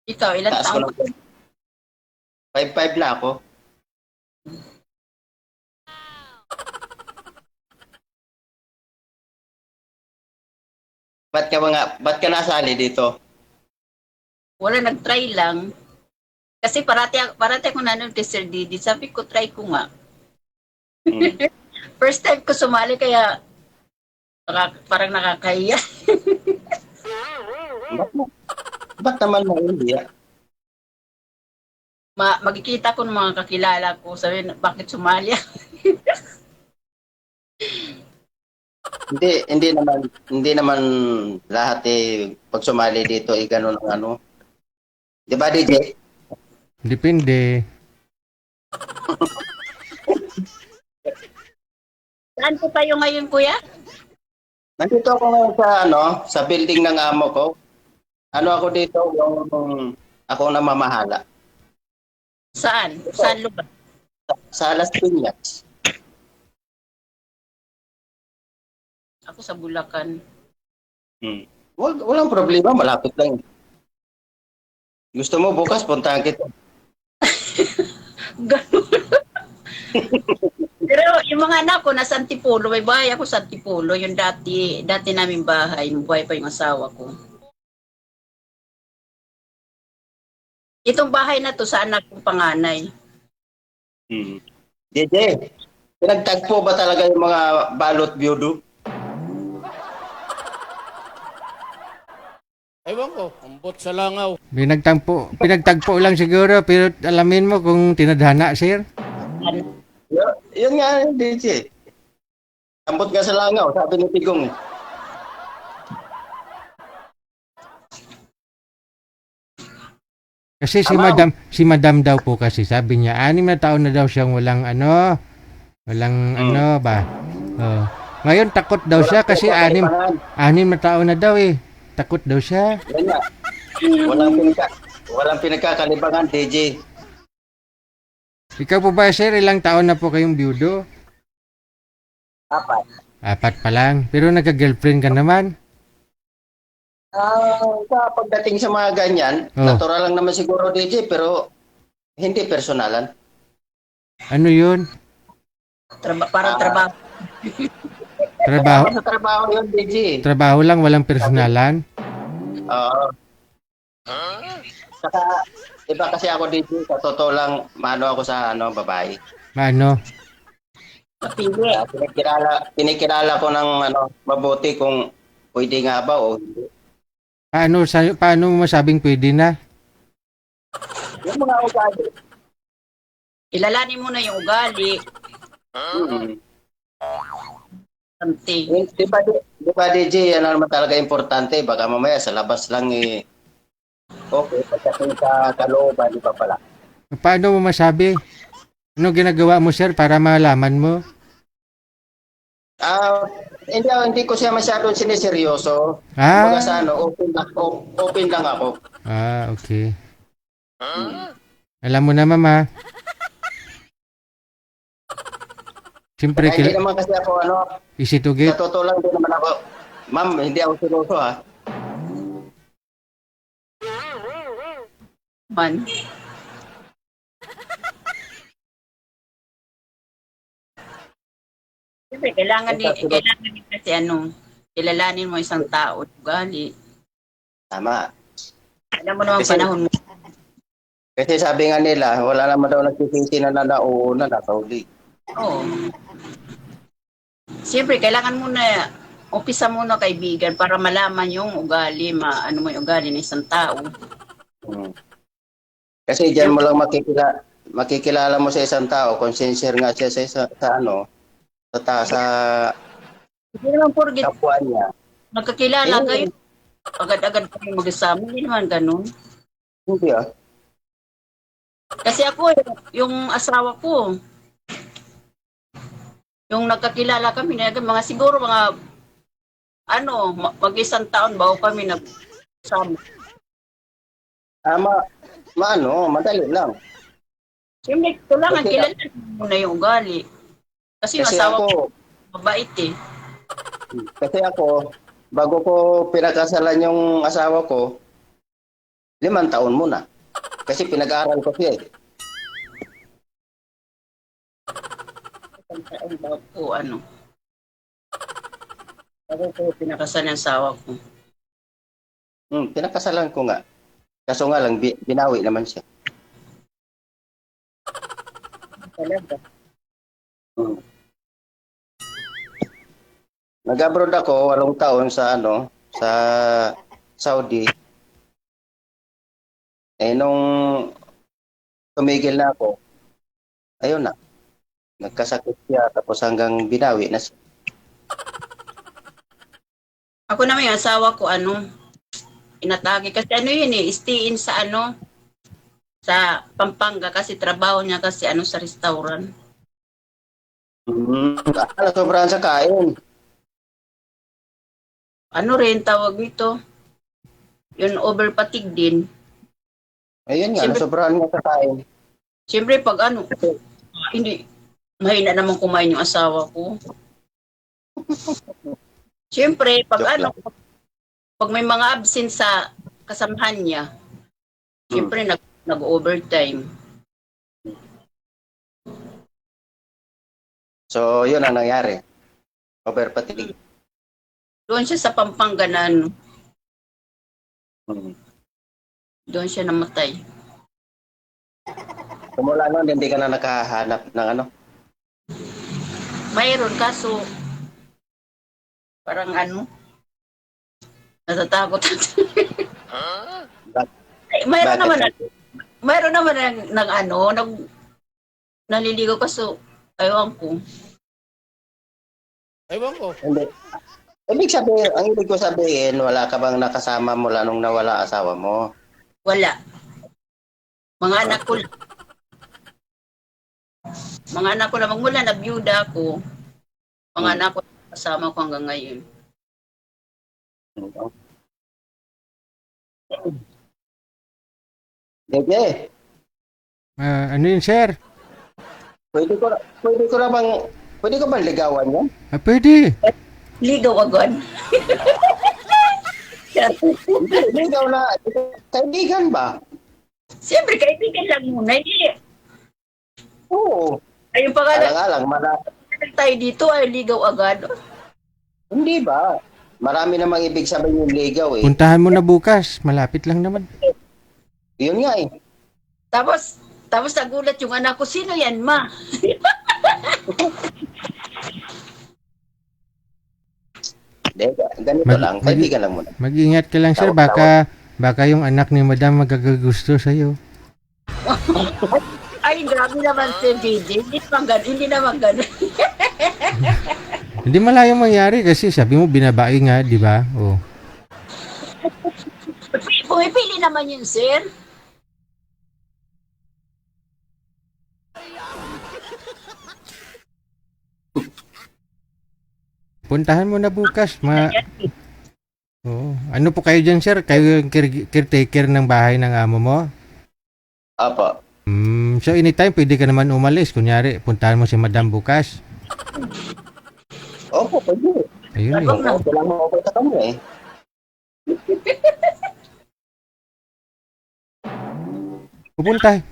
Ikaw, ilang taas ko taon? lang. 5'5" na ako. Ba't ka nasali dito? Wala, nag-try lang. Kasi parati ako nanonood kay Sir Didi. Sabi ko, try ko nga. First time ko sumali, kaya parang nakakahiya. Ba't naman mo hindi? Magkikita ko ng mga kakilala ko. Sabi, bakit sumali? Hindi naman lahat pag sumali dito ganun ang 'Di ba, DJ? Depende. Saan po tayo ngayon, kuya? Nandito ako ngayon sa building ng amo ko. Ako dito, ako na mamahala. Saan? Saan lugar? Sa Las Piñas. Ako sa Bulacan. Walang problema, malapit lang. Gusto mo bukas, puntahan kita. Ganun. Pero yung mga anak ko nasa Antipolo, may bahay ako sa Antipolo, yung dati naming bahay, buhay pa yung asawa ko. Itong bahay na to sa anak kong panganay. DJ, pinagtagpo ba talaga yung mga balot biyudo? Ewan ko, ambot sa langaw. Pinagtagpo lang siguro, pero alamin mo kung tinadhana, sir. Yun nga, DJ. Ambot nga sa langaw, sabi ni Tigong. Kasi si madam daw po kasi sabi niya 6 na taon na daw siyang walang ba. Ngayon takot daw siya kasi 6 na taon na daw eh. Takot daw siya. Yan nga. Walang pinagkakalibangan, DJ. Ikaw po ba, sir, ilang taon na po kayong biyudo? 4. 4 pa lang. Pero nagka-girlfriend ka naman. Sa pagdating sa mga ganyan, Oh. natural lang naman siguro DJ, pero hindi personalan. Ano yun? Parang trabaho. Trabaho? Sa trabaho yun, DJ. Trabaho lang, walang personalan? Oo. Saka, iba kasi ako DJ, sa totoo lang, mano ako sa babae. Paano? Pili. Pinikilala ko ng mabuti kung pwede nga ba o hindi. Paano mo masabing pwede na? Yung mga ugali. Ilalanin mo na yung ugali. Something. Di ba DJ, ano naman talaga importante, baka mamaya sa labas lang okay, pagdating sa kalooban, di ba pala? Paano mo masabi? Ano ginagawa mo, sir, para malaman mo? Hindi ko siya masyadong siniseryoso. Ah. Baga sa open lang ako. Ah, okay. Alam mo na, mama. Siyempre, Hindi naman kasi ako easy to get. sa totoo lang din naman ako. Ma'am, hindi ako seryoso ha. Man. Siyempre, kailangan din kasi kilalanin mo isang tao, ugali. Tama. Alam mo naman panahon mo. Kasi sabi nga nila, wala naman daw nagsisisi na nauuna na kauli. Oo. Siyempre, kailangan mo na umpisa muna kaibigan para malaman yung ugali, ano mo yung ugali ng isang tao. Kasi diyan mo lang makikilala mo sa isang tao kung sincere nga siya sa Hindi naman porgit kapwa niya. magkakilala kayo. Agad-agad kayo mag-asama. Hindi naman ganun. Hindi Kasi ako, yung asawa ko, yung nagkakilala kami, mga siguro mag-isang taon bago kami nag-asama. Madali lang. Siyempre, kailangan kilala mo na yung ugali. Kasi yung asawa ko, mabait eh. Kasi ako, bago ko pinakasalan yung asawa ko, 5 taon muna. Kasi pinag-aaral ko siya eh. Bago ko pinakasalan yung asawa ko. Pinakasalan ko nga. Kaso nga lang, binawi naman siya. Talaga. Nag-abroad ako 8 taon sa Saudi. Nung tumigil na ako, ayun na. Nagkasakit siya tapos hanggang binawi na siya. Ako naman yung asawa ko, inatake. Kasi yun stay in sa sa Pampanga kasi trabaho niya kasi sa restaurant. Sobrahan sa kain. Rin tawag nito? Yun overpatig din. Ayun nga, sobrahan nga sa kain. Siyempre pag hindi, mahina naman kumain yung asawa ko. Siyempre, pag may mga absent sa kasamahan niya, siyempre nag-overtime. So, yun ang nangyari. Overpatig. Doon siya sa Pampanga na doon siya namatay. Kumula noon, hindi ka na nakahanap ng Mayroon kaso parang natatakot. Mayroon naman naliligaw kaso ewan ko. Hindi. Ang ibig ko sabihin, wala ka bang nakasama mula nung nawala asawa mo? Wala. Mga anak ko lang mula na byuda ako. Mga anak ko kasama ko hanggang ngayon. Sige. Ano yun, sir? Pwede ko bang ligawan yan? Pwede. Ligaw agad. Ligaw na, kaibigan ba? Siyempre, kaibigan lang muna. Hindi. Oo. Ay, yung pangalan Alang-alang, tayo dito ay ligaw agad. hindi ba? Marami namang ibig sabihin yung ligaw eh. Puntahan mo na bukas. Malapit lang naman. Yun nga eh. Tapos nagulat yung anak ko, sino yan, ma? Ganito lang, kaibigan lang muna. Mag-ingat ka lang, sir. Baka yung anak ni madam magagagusto sa'yo. Ay, grabe naman si JJ. Hindi naman ganun. Hindi malayong mangyari kasi sabi mo binabae nga, di ba? Oh. Pumipili naman yun, sir. Puntahan mo na bukas. Oo. Ano po kayo dyan, sir? Kayo yung caretaker ng bahay ng amo mo? Apa. So anytime pwede ka naman umalis. Kunyari, puntahan mo si madam bukas. Opo, pwede. Ayun eh. Kailangan mo okay sa kanya eh.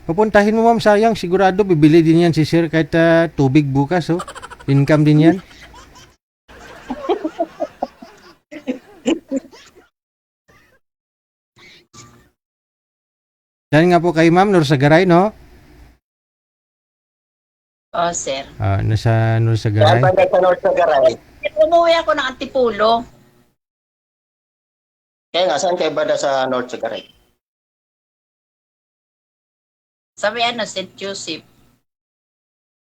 Pupuntahin mo, ma'am. Sayang, sigurado bibili din yan si sir kahit tubig bukas. Oh. Income din yan. Dahil nga po kay ma'am, Norsagaray, no? Oh, sir. Nasa Saan Norsagaray. ba sa North Sagaray? Umuwi ako ng Antipulo. Kaya nga, saan kayo ba sa North Sagaray? Sabi St. Joseph.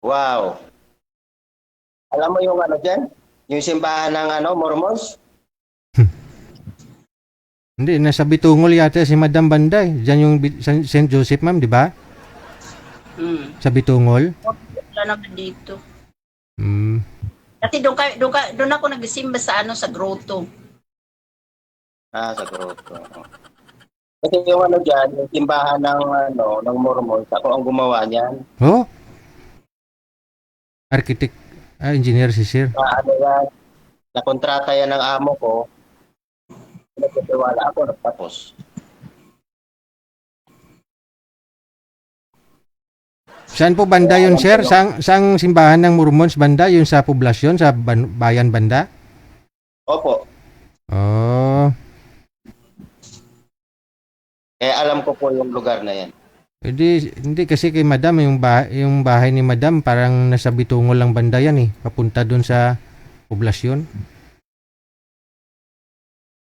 Wow. Alam mo yung ano dyan? Yung simbahan ng Mormons? Hindi, nasa Bitungol yata si Madam Banday. Diyan yung St. Joseph, ma'am, di ba? Sa Bitungol. Wala naman dito. Hmm. Kasi doon ako nagsimba sa sa grotto. Sa grotto. Kasi yung dyan, yung simbahan ng Mormons, ako ang gumawa niyan. Oh? Architect, engineer si sir. Yan, nakontrata yan ng amo ko. Nagtitiwala ako, nagtapos. Saan po banda yun, sir? Saang simbahan ng Mormons banda? Yung sa poblasyon, sa bayan banda? Opo. Oh. Kaya alam ko po yung lugar na yan. Hindi kasi kay madam, yung bahay ni madam parang nasa Bitungol lang banda yan eh. Papunta dun sa poblasyon.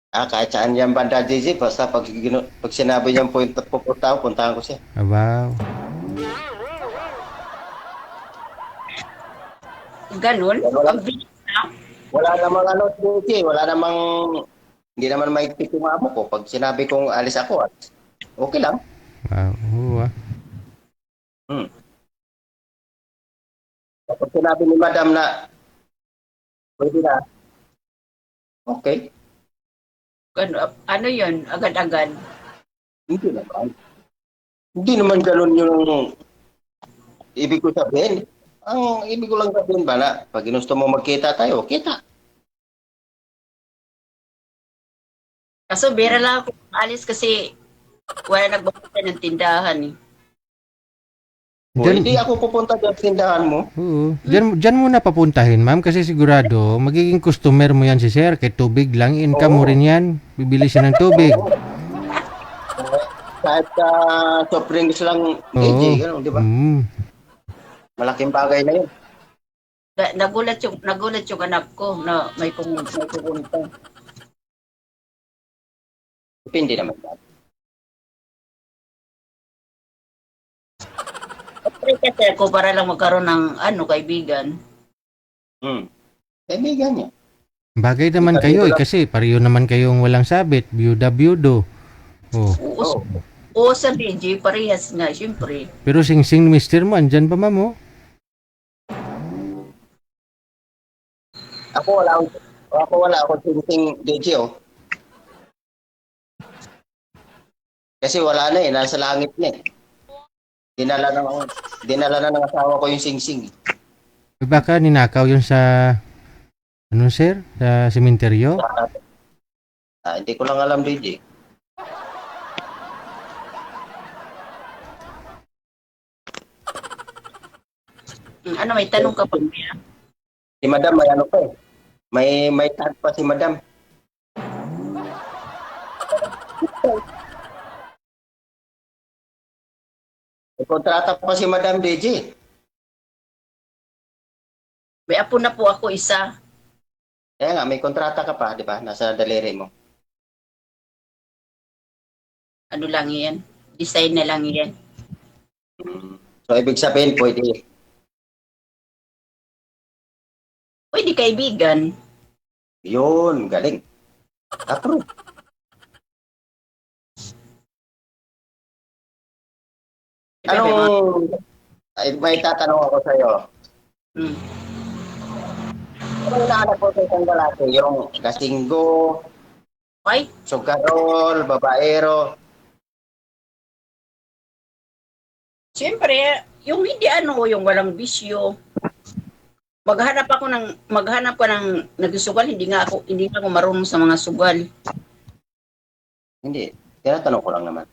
Kahit saan yan banda, DJ, basta pag sinabi niyan po yung puntahan ko siya. Wow. Ganun? Wala namang DJ, hindi naman maigpit yung amo ko. Pag sinabi kong alis ako, okay lang. Wow. Kapag sinabi ni madam na pwede na, okay. Ano yun? Agad-agad? Hindi naman. Hindi naman ganun yung ibig ko sabihin. Ang ibig ko lang sabihin ba na pag ginusto mo magkita tayo, kita. Kaso bira lang ako alis kasi wala nagbubuka ng tindahan eh. Hindi ako pupunta dyan sa tindahan mo. Oo. Diyan mo na papuntahin, ma'am, kasi sigurado magiging customer mo yan si sir. Kay tubig lang, income mo rin yan. Bibili siya ng tubig. Kahit soft drinks lang, DJ, gano'n, di ba? Malaking bagay na yun. Nagulat yung anak ko na may pumunta. Depende naman. Kasi ako para lang magkaroon ng kaibigan. Kaibigan niya. Bagay naman kayo eh, kasi pareho naman kayong walang sabit. Byuda-byudo. Oo, sa DJ, parehas nga, siyempre. Pero sing-sing mister mo, andyan pa, ma'am, oh? Ako wala akong sing-sing DJ, oh. Kasi wala na eh, nasa langit na eh. Dinala na ng asawa ko yung sing-sing. Baka ninakaw yun sa, sir? Sa sementeryo? Hindi ko lang alam, DJ. Ano, may tanong ka pa? Si Madam, may ano pa eh. May tag pa si Madam. May kontrata pa si Madam DJ. May apo na po ako isa. Kaya nga, may kontrata ka pa, di ba? Nasa daliri mo. Ano lang yan? Design na lang yan. So, ibig sabihin, pwede. Pwede kaibigan. Yun, galing. Approve. Anong, may tatanong ako sa'yo. Hmm. Anong naanak ko sa isang lalaki? Yung kasinggo, Okay? sugarol, babaero. Siyempre, yung hindi yung walang bisyo. Maghanap ka ng nagsugal, hindi nga ako marunong sa mga sugal. Hindi. Tinatanong ko lang naman.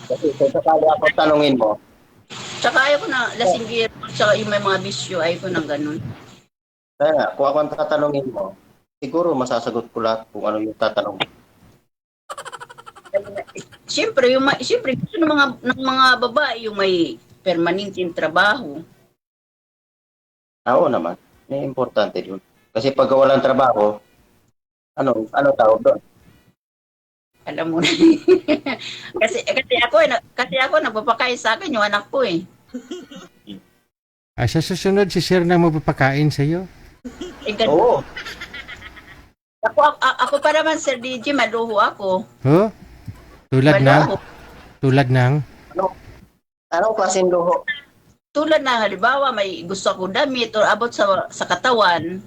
Kasi kung sakali ako tanungin mo, Tsaka ayaw ko na lasinggir, tsaka yung may mga bisyo, ayaw ko ng ganun. kaya nga, kung ako ang tatanungin mo, siguro masasagot ko lahat kung ano yung tatanong mo. Siyempre, gusto ng mga babae yung may permanenteng trabaho. Oo naman. May importante yun. Kasi pag walang trabaho, ano tawag doon? Alam mo na. kasi ako nagpapakain sa akin yung anak ko eh. Sa susunod, si Sir na magpapakain sa'yo. Oo. Ako pa naman, Sir DJ, maluho ako. Oh? Maluho. Tulad ng? Anong klaseng luho? Tulad na, halimbawa, may gusto ako damit o abot sa katawan.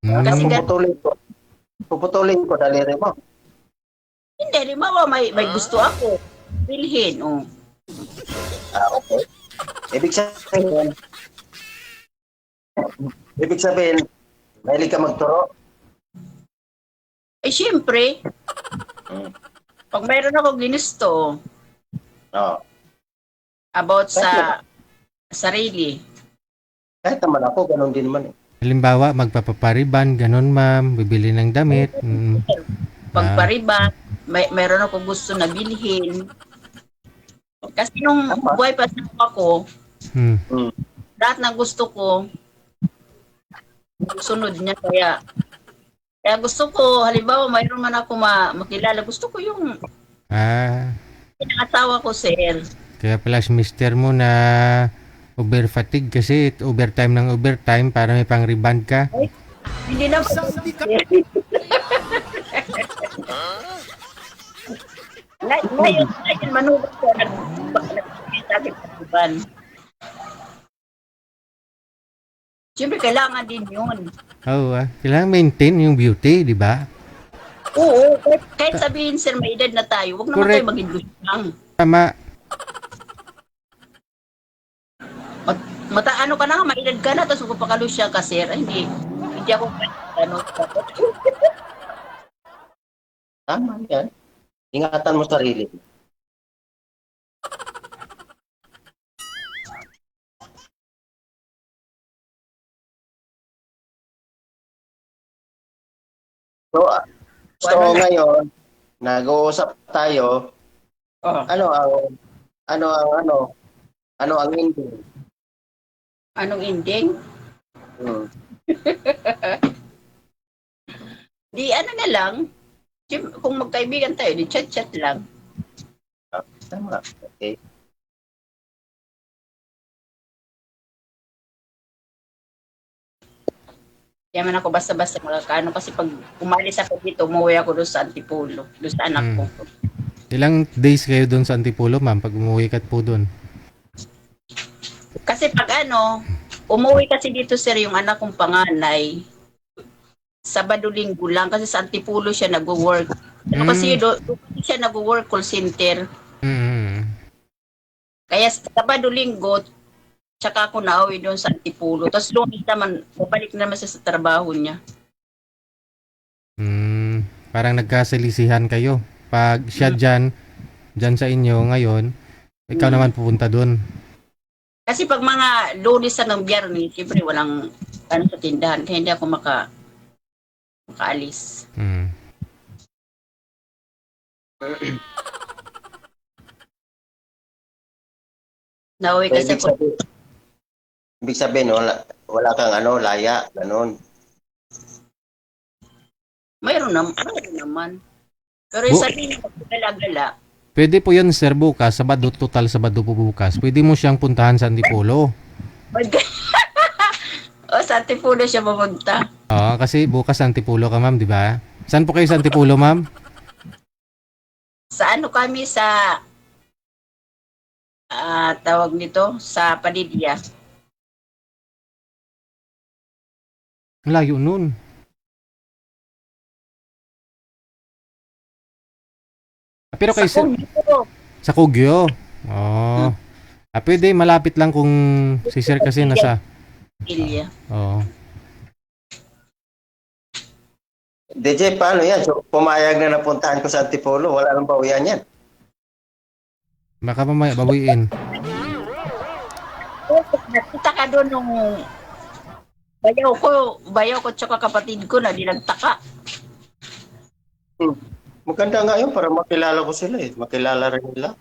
Kasi Puputulin ko daliri mo. hindi, halimbawa, may gusto ako. Bilhin, oh. Okay. Ibig sabihin, mahilig ka magturo? Eh, siyempre, pag mayroon ako ginusto Oo. about sa sarili, Kahit naman ako, ganun din naman eh. Halimbawa, magpapapariban, ganun ma'am, bibili ng damit. pagpariban, mayroon ako gusto na bilhin. Kasi nung buhay pa ako, lahat ng gusto ko, sunod niya. Kaya gusto ko, halimbawa, mayroon man ako makilala, gusto ko yung asawa ko, sir. Kaya pala si mister mo na over fatigue kasi overtime ng overtime para may pang rebound ka. Ay, hindi na Ngayon, manugot ko nag-iban. Siyempre, kailangan din yun. Oo, kailangan maintain yung beauty, di ba? Oo, kahit sabihin, sir, may edad na tayo, huwag naman Correct. tayo maging gusto. Tama. Ano ka na, may edad ka na, tapos magpapakalusya ka, sir. Ay, hindi ako Tama yan. Ingatan mo sarili. So ngayon, nag-uusap tayo. Ano ang ending? Anong ending? Di ano na lang, kung magkaibigan tayo, di chat-chat lang. Tama. Okay. Kaya man ako basta-basta makakaano kasi pag umalis ako dito, umuwi ako doon sa Antipolo, doon sa anak ko. Ilang days kayo doon sa Antipolo, ma'am, pag umuwi ka po doon? Kasi pag umuwi kasi dito, sir, yung anak kong panganay, Sabado-Linggo lang kasi sa Antipolo siya nag-work. Kasi doon siya nag-work call center. Kaya Sabado-Linggo, tsaka ako nauwi doon sa Antipolo. Tapos Lunes naman, babalik naman siya sa trabaho niya. Parang nagkasalisihan kayo. Pag siya dyan sa inyo ngayon, ikaw naman pupunta doon. Kasi pag mga Lunes hanggang Biyernes, siyempre walang ano sa tindahan, kaya hindi ako makaalis. Hmm. Nauwi kasi ako. Ibig sabihin, wala kang laya, ganun. Mayroon naman. Pero yung sabihin ko, gala-gala. Pwede po yun, sir, bukas. Sabado po bukas. Pwede mo siyang puntahan sa Antipolo. O, sa Antipolo siya pumunta. Oo, kasi bukas sa Antipolo ka, ma'am, di ba? Saan po kayo sa Antipolo, ma'am? Sa ano kami sa tawag nito, sa Padilla. Ang layo nun. Pero kayo sa Kugyo. Oh. Pwede malapit lang kung si sir kasi nasa. Padilla. Oo. DJ, paano yan? So, pumayag na napuntahan ko sa Antipolo, wala nang bawian yan. Baka mamaya bawiin. Nakita ka doon nung bayaw ko tsaka kapatid ko na dinagtaka. Maganda nga yun para makilala ko sila eh. Makilala rin nila.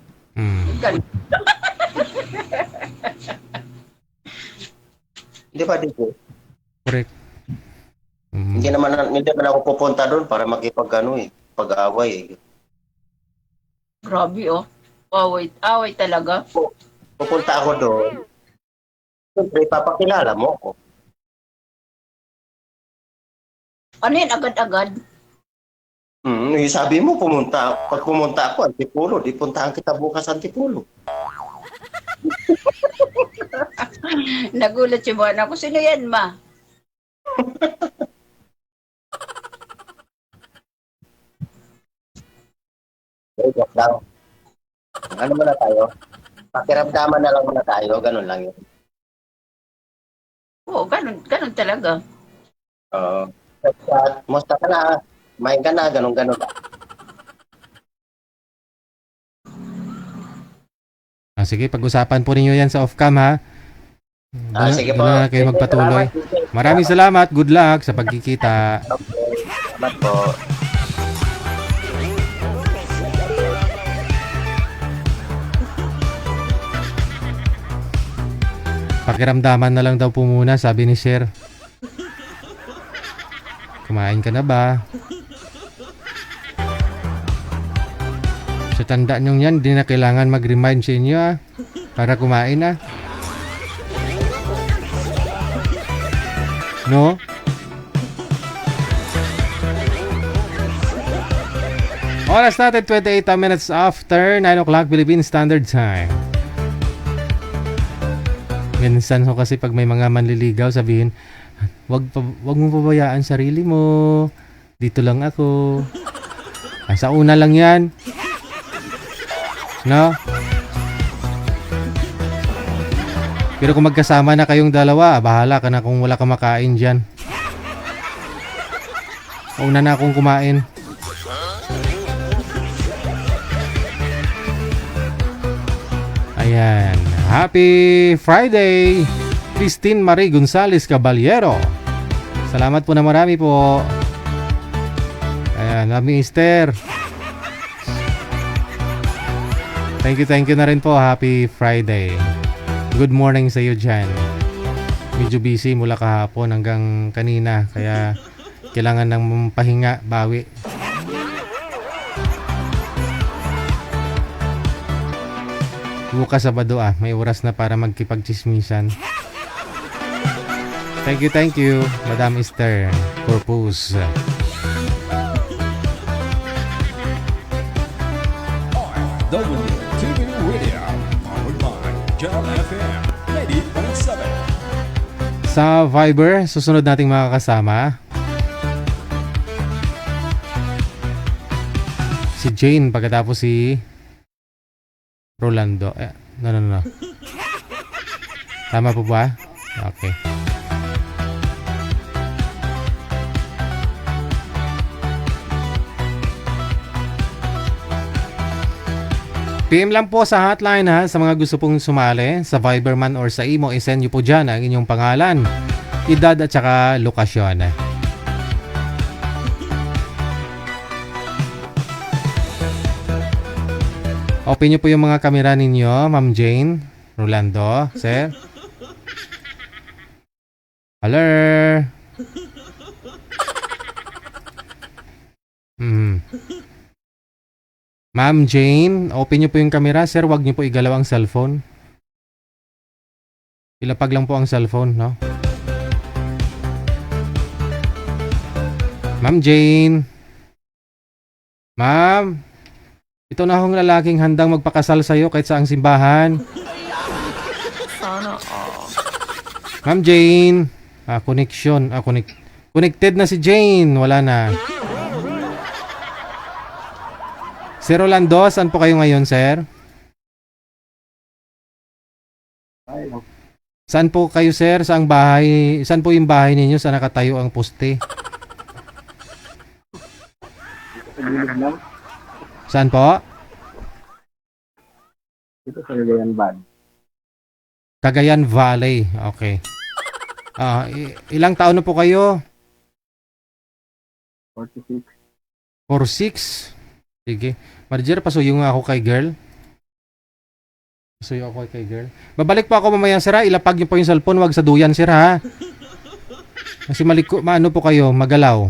Hindi ba, DJ? Correct. Hindi naman ako pupunta doon para pag-away eh. Grabe oh. Away talaga. Pupunta ako doon. Siyempre, papakilala mo ako. Ano yan, agad-agad? Sabi mo, pag pumunta ako, Antipolo, di puntahan kita bukas Antipolo. Nagulat si Buwan ako. Sino yan, ma? Joke lang. Ano muna tayo? Pakiramdaman na lang muna tayo. Ganun lang yun. Oo, ganun talaga. Oo. Musta ka na? Kumain ka na? Ganun-ganun. Sige, pag-usapan po ninyo yan sa off-cam, ha? Sige po. Doon na kayo magpatuloy. Maraming salamat. Good luck sa pagkikita. Salamat po. Pakiramdaman na lang daw po muna, sabi ni Sir. Kumain ka na ba? Sa tanda nyo yan, di na kailangan mag-remind sa inyo, para kumain na. No? Oras natin 28 minutes after 9 o'clock Philippine Standard Time. Minsan ho kasi pag may mga manliligaw, sabihin, wag mo pabayaan sarili mo. Dito lang ako. Sa una lang yan. No? Pero kung magkasama na kayong dalawa, bahala ka na kung wala ka makain dyan. Una na akong kumain. Ayan. Happy Friday, Christine Marie Gonzales Caballero. Salamat po na marami po. Ayan, Mami Esther. Thank you na rin po. Happy Friday. Good morning sa iyo dyan. Medyo busy mula kahapon hanggang kanina. Kaya kailangan ng pahinga, bawi. Bukas Sabado may oras na para magkipagchismisan. Thank you, Madam Esther. Purpose. WTV Radio, powered by Jal FM 90.7. Sa Viber, susunod nating makakasama si Jane pagkatapos si Rolando. No. Tama po ba? Okay. PM lang po sa hotline ha, sa mga gusto pong sumali sa Viber man or sa Imo, isend nyo po dyan ang inyong pangalan, edad at saka lokasyon. Open nyo po yung mga kamera ninyo, Ma'am Jane, Rolando, sir. Hello. Ma'am Jane, open nyo po yung camera. Sir, wag nyo po igalaw ang cellphone. Ilapag lang po ang cellphone, no? Ma'am Jane. Ma'am, ito na hong lalaking handang magpakasal sa'yo kahit saang simbahan. Ma'am Jane. Connection. Connected na si Jane. Wala na. Sir Rolando, saan po kayo ngayon, sir? Saan po kayo, sir? Saan bahay? Saan po yung bahay ninyo? Saan nakatayo ang poste? Saan po? Ito sa Cagayan Valley. Cagayan Valley. Okay. Ilang taon na po kayo? 46. 46? Sige. Manager, pasuyo nga ako kay girl. Pasuyo ako kay girl. Babalik po ako mamaya, sir, ha? Ilapag niyo po yung cellphone, wag sa duyan, sir, ha? Kasi maano po kayo, magalaw.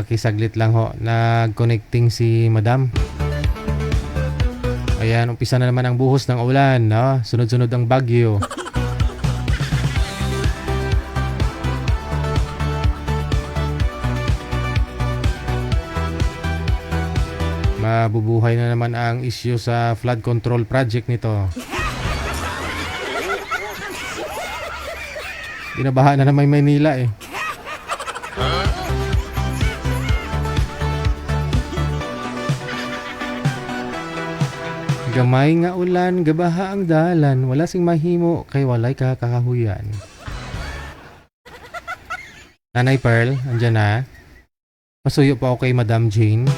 Okay, saglit lang ho. Nag-connecting si madam. Ayan, umpisa na naman ang buhos ng ulan, no? Sunod-sunod ang bagyo. Mabubuhay na naman ang issue sa flood control project nito. Binabaha na naman Maynila eh. Gamay nga ulan, gabaha ang dalan, wala sing mahimo kay walay kakahuyan. Nanay Pearl, andyan na. Pasuyo pa ako kay Madam Jane.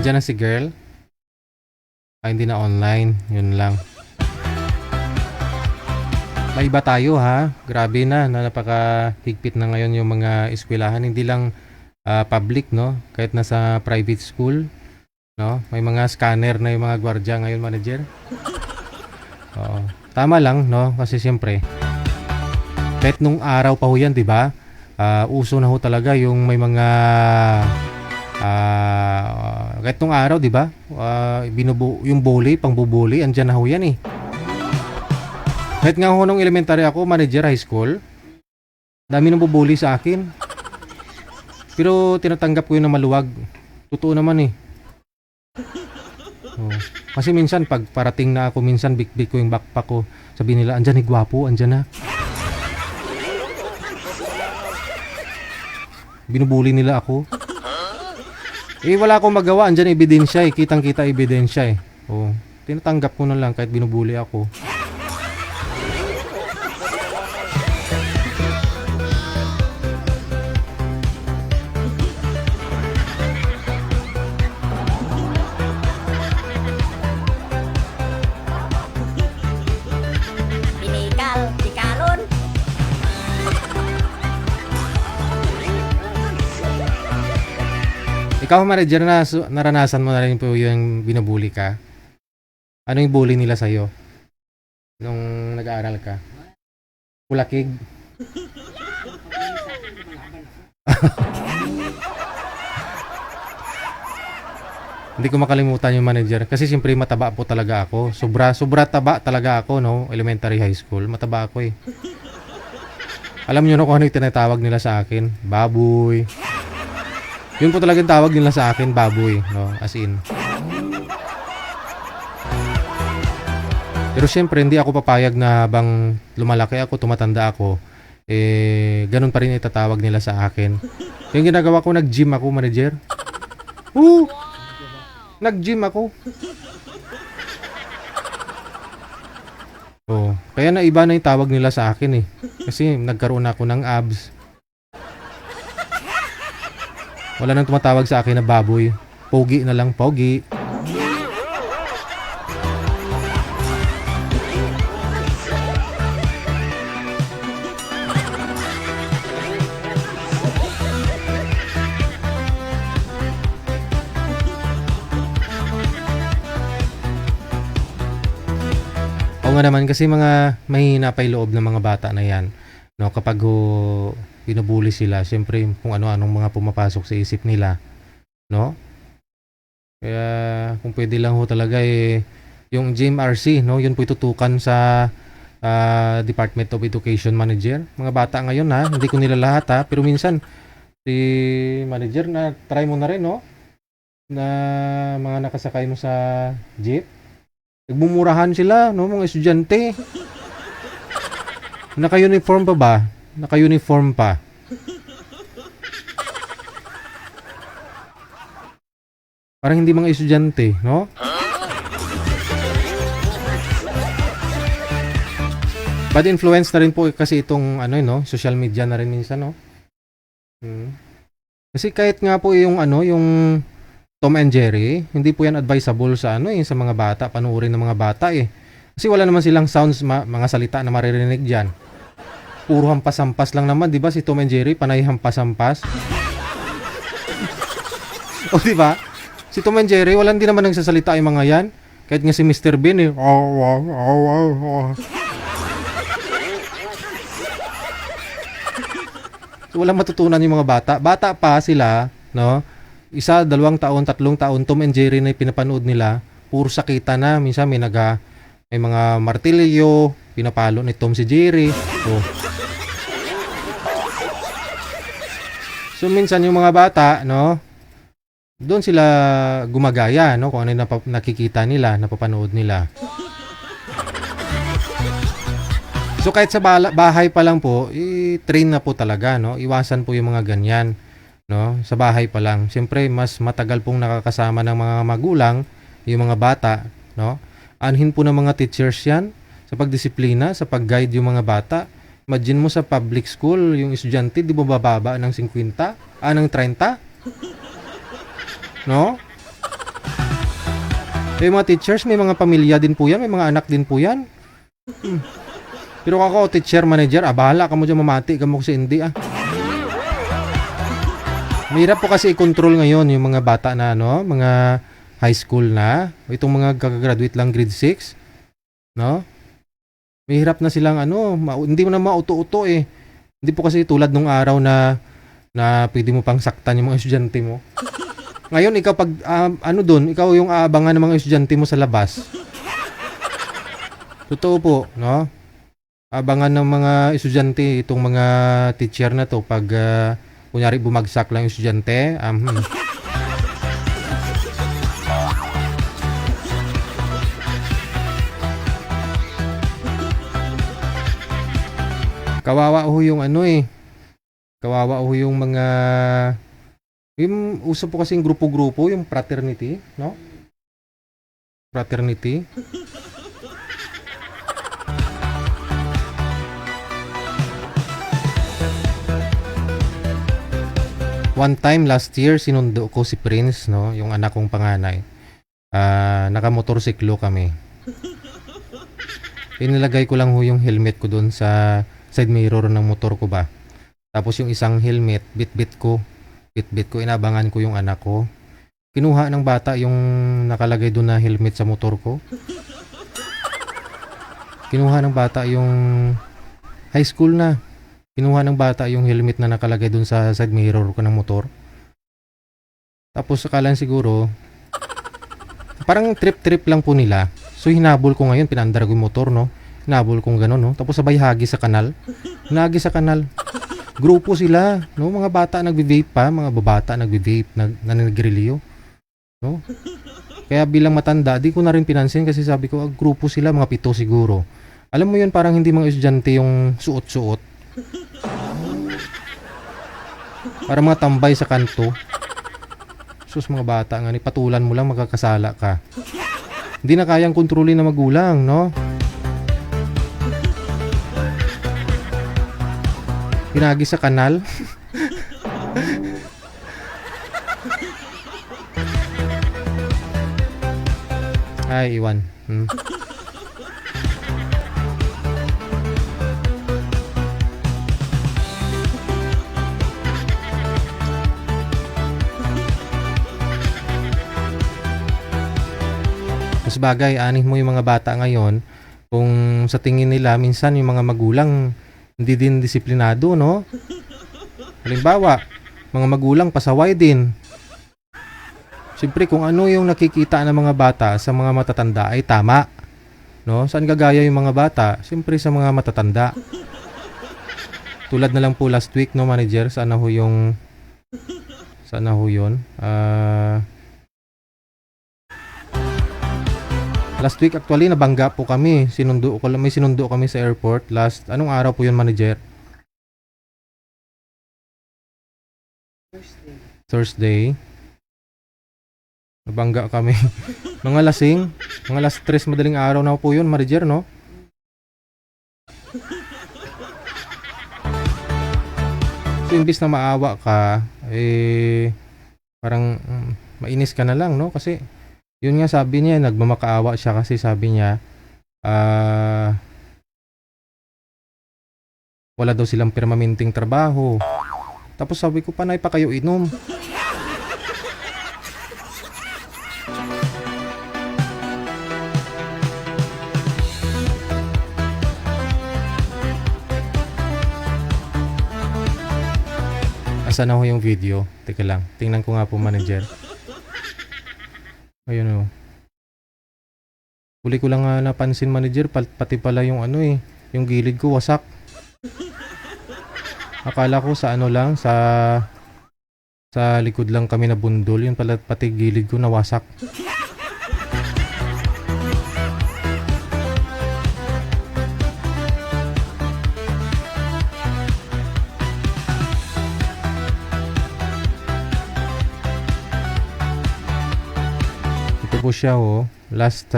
Andyan na si girl. Hindi na online. Yun lang. May iba tayo ha. Grabe na napakahigpit na ngayon yung mga eskwelahan. Hindi lang public, no? Kahit nasa private school, no? May mga scanner na yung mga gwardiya ngayon, manager. Oo. Tama lang, no? Kasi siyempre, kahit nung araw pa ho yan, di ba? Uso na ho talaga yung may mga kahit nung araw, di ba? Yung bully, pangbubully, andyan na ho yan eh. Kahit nga ho nung elementary ako, manager high school, dami nang bubully sa akin. Pero tinatanggap ko yun na maluwag. Totoo naman eh. Kasi minsan, pag parating na ako, minsan big ko yung backpack ko, sabi nila, andyan eh, gwapo, andyan na. Binubully nila ako. Wala akong magawa. Andyan ebidensya eh. Kitang-kita ebidensya eh. Tinatanggap ko na lang kahit binubuli ako. Pikalon. Ikaw, manager, naranasan mo na rin po yung binubuli ka? Ano yung bully nila sa'yo? Nung nag-aaral ka? Kulakig? Hindi ko makalimutan yung manager. Kasi siyempre mataba po talaga ako. Sobra taba talaga ako, no? Elementary high school. Mataba ako eh. Alam nyo na kung ano yung tinatawag nila sa akin? Baboy. Yun po talagang tawag nila sa akin, baboy, no? As in. Pero syempre, hindi ako papayag na habang lumalaki ako, tumatanda ako, ganun pa rin itatawag nila sa akin. Yung ginagawa ko, nag-gym ako, manager. Nag-gym ako. Kaya naiba na yung tawag nila sa akin eh. Kasi nagkaroon ako ng abs. Wala nang tumatawag sa akin na baboy. Pogi na lang, pogi. Oo nga naman kasi mga mahina pa yung loob ng mga bata na yan. No, kapag binubuli sila, siyempre kung ano-anong mga pumapasok sa isip nila, no? Kaya kung pwede lang ho talaga yung GMRC, no, yun po itutukan sa Department of Education Manager. Mga bata ngayon ha, hindi ko nila lahat ha, pero minsan si manager na try mo na rin, no? Na mga nakasakay mo sa jeep. Nagmumurahan sila, no, mga estudyante. Naka-uniform pa ba? Naka-uniform pa. Parang hindi mga estudyante, no? Bad influence na rin po kasi itong no, social media na rin minsan, no? Kasi kahit nga po yung yung Tom and Jerry, hindi po yan advisable sa sa mga bata, panuorin ng mga bata Kasi wala naman silang sounds, mga salita na maririnig diyan. Puro hampas-hampas lang naman, 'di ba? Si Tom and Jerry panay hampas-hampas. O 'di ba? Si Tom and Jerry, wala din naman nagsasalita yung mga yan. Kahit nga si Mr. Bean So, wala matutunan yung mga bata. Bata pa sila, no? 1, 2 taon, 3 taon, Tom and Jerry na pinapanood nila, puro sakita na. Minsan may mga martilyo, pinapalo ni Tom si Jerry. So minsan yung mga bata, no, doon sila gumagaya, no, kung ano yung nakikita nila, napapanood nila. So kahit sa bahay pa lang po, i-train na po talaga, no? Iwasan po yung mga ganyan. No, sa bahay pa lang. Siyempre, mas matagal pong nakakasama ng mga magulang, yung mga bata, no? Anhin po ng mga teachers yan sa pagdisiplina, sa pag-guide yung mga bata. Imagine mo sa public school, yung estudyante, di ba bababa ng 50? Ng 30? No? Yung mga teachers, may mga pamilya din po yan, may mga anak din po yan. Pero ako, teacher, manager, bahala ka mo dyan mamati, ka mo kasi hindi Mahirap po kasi i-control ngayon yung mga bata na mga high school na, itong mga kakagraduate lang grade 6, no? Mahirap na silang hindi mo na mauto-uto Hindi po kasi tulad nung araw na pwede mo pang saktan yung mga estudyante mo. Ngayon ikaw pag ikaw yung aabangan ng mga estudyante mo sa labas. Totoo po, no? Abangan ng mga estudyante itong mga teacher na to pag kunyari bumagsak lang yung estudyante. Kawawa ho yung kawawa ho yung mga yung uso po kasing grupo-grupo, yung fraternity, no? Fraternity. One time last year, sinundo ko si Prince, no? Yung anak kong panganay. Nakamotorsiklo kami. Inilagay ko lang ho yung helmet ko doon sa side mirror ng motor ko ba. Tapos yung isang helmet, bit-bit ko, inabangan ko yung anak ko. Kinuha ng bata yung nakalagay doon na helmet sa motor ko. Kinuha ng bata yung high school na. Kinuha ng bata yung helmet na nakalagay dun sa side mirror ko ng motor. Tapos akalan siguro, parang trip-trip lang po nila. So hinabol ko ngayon, pinandar ko yung motor, no? Hinabol kong gano'n, no? Tapos sabay hagi sa kanal. Hinagi sa kanal. Grupo sila, no? Mga bata nagbe-vape pa, mga babata nagbe-vape, nananagrilyo, no? Kaya bilang matanda, di ko na rin pinansin kasi sabi ko, grupo sila, mga 7 siguro. Alam mo yun, parang hindi mga estudyante yung suot-suot. Parang mga tambay sa kanto. Sus, mga bata nga, patulan mo lang, magkakasala ka. Hindi na kayang kontrolin na magulang, no? Pinagi sa kanal. Ay, iwan. Mas bagay, anin mo yung mga bata ngayon, kung sa tingin nila, minsan yung mga magulang hindi din disiplinado, no? Halimbawa, mga magulang pasaway din. Siyempre, kung ano yung nakikita ng mga bata sa mga matatanda ay tama. No? Saan gagaya yung mga bata? Siyempre sa mga matatanda. Tulad na lang po last week, no, manager? Sana ho yun? Last week actually nabangga po kami. May sinundo kami sa airport. Anong araw po yun, manager? Thursday. Nabangga kami. Mga lasing. Mga last 3 madaling araw na po yun, manager, no? So, imbis na maawa ka, parang mainis ka na lang, no? Kasi, yun nga sabi niya, nagmamakaawa siya kasi sabi niya, wala daw silang permanenteng trabaho. Tapos sabi ko, panay pa kayo inom. Asan na ho yung video? Teka lang. Tingnan ko nga po, manager. Ayun o. Huli ko lang napansin, manager. Pati pala yung yung gilid ko wasak. Akala ko sa lang, sa likod lang kami nabundol. Yun pala pati gilid ko nawasak. Po siya last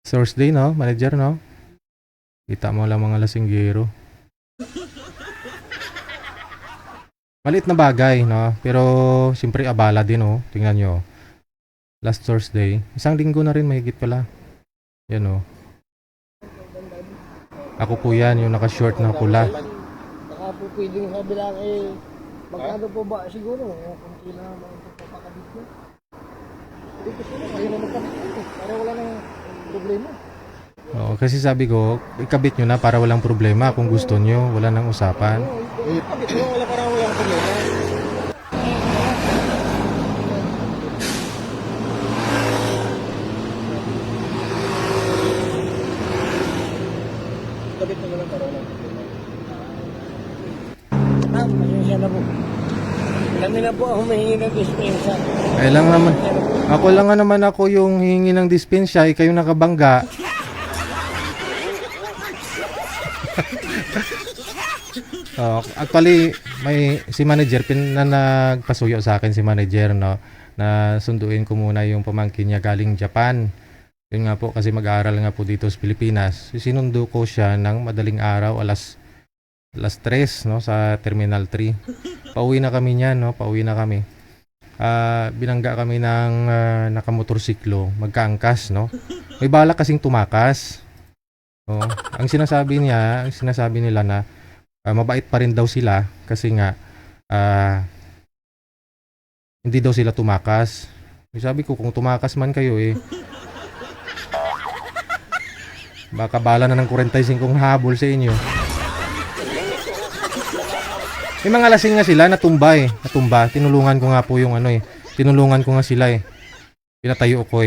Thursday, no, manager, no? Kita mo lang mga lasinggero. Maliit na bagay, no? Pero siyempre abala din, oh. Tingnan nyo. Last Thursday, isang linggo na rin mahigit pala. Yan, oh. Ako po yan, yung naka-short na pula. Baka po pwedeng sabi lang magkano po ba siguro? Kung sila magpapakabit nyo. Para wala nang problema. Oo, kasi sabi ko, ikabit nyo na para walang problema. Kung gusto nyo, wala nang usapan. Ikabit mo, para walang problema. Ikabit mo lang para walang problema. Pasensya na po. Kami na po ang humihingi ng dispensa. Ay lang naman. Ako lang naman ako yung hihingi ng dispensya, kayo nakabangga. Actually, may si manager na nagpasuyo sa akin si manager, no, na sunduin ko muna yung pamangkin niya galing Japan. Yun nga po kasi mag-aaral nga po dito sa Pilipinas. Sinundo ko siya ng madaling araw alas 3, no, sa Terminal 3. Pauwi na kami niyan, no, pauwi na kami. Binangga kami ng nakamotorsiklo, magkaangkas, no. May balak kasing tumakas. Oh, ang sinasabi nila na mabait pa rin daw sila kasi nga hindi daw sila tumakas. Sabi ko, kung tumakas man kayo baka bala na ng 45 habol sa inyo. May mga lasing nga sila, natumba. Tinulungan ko nga po yung tinulungan ko nga sila pinatayo ko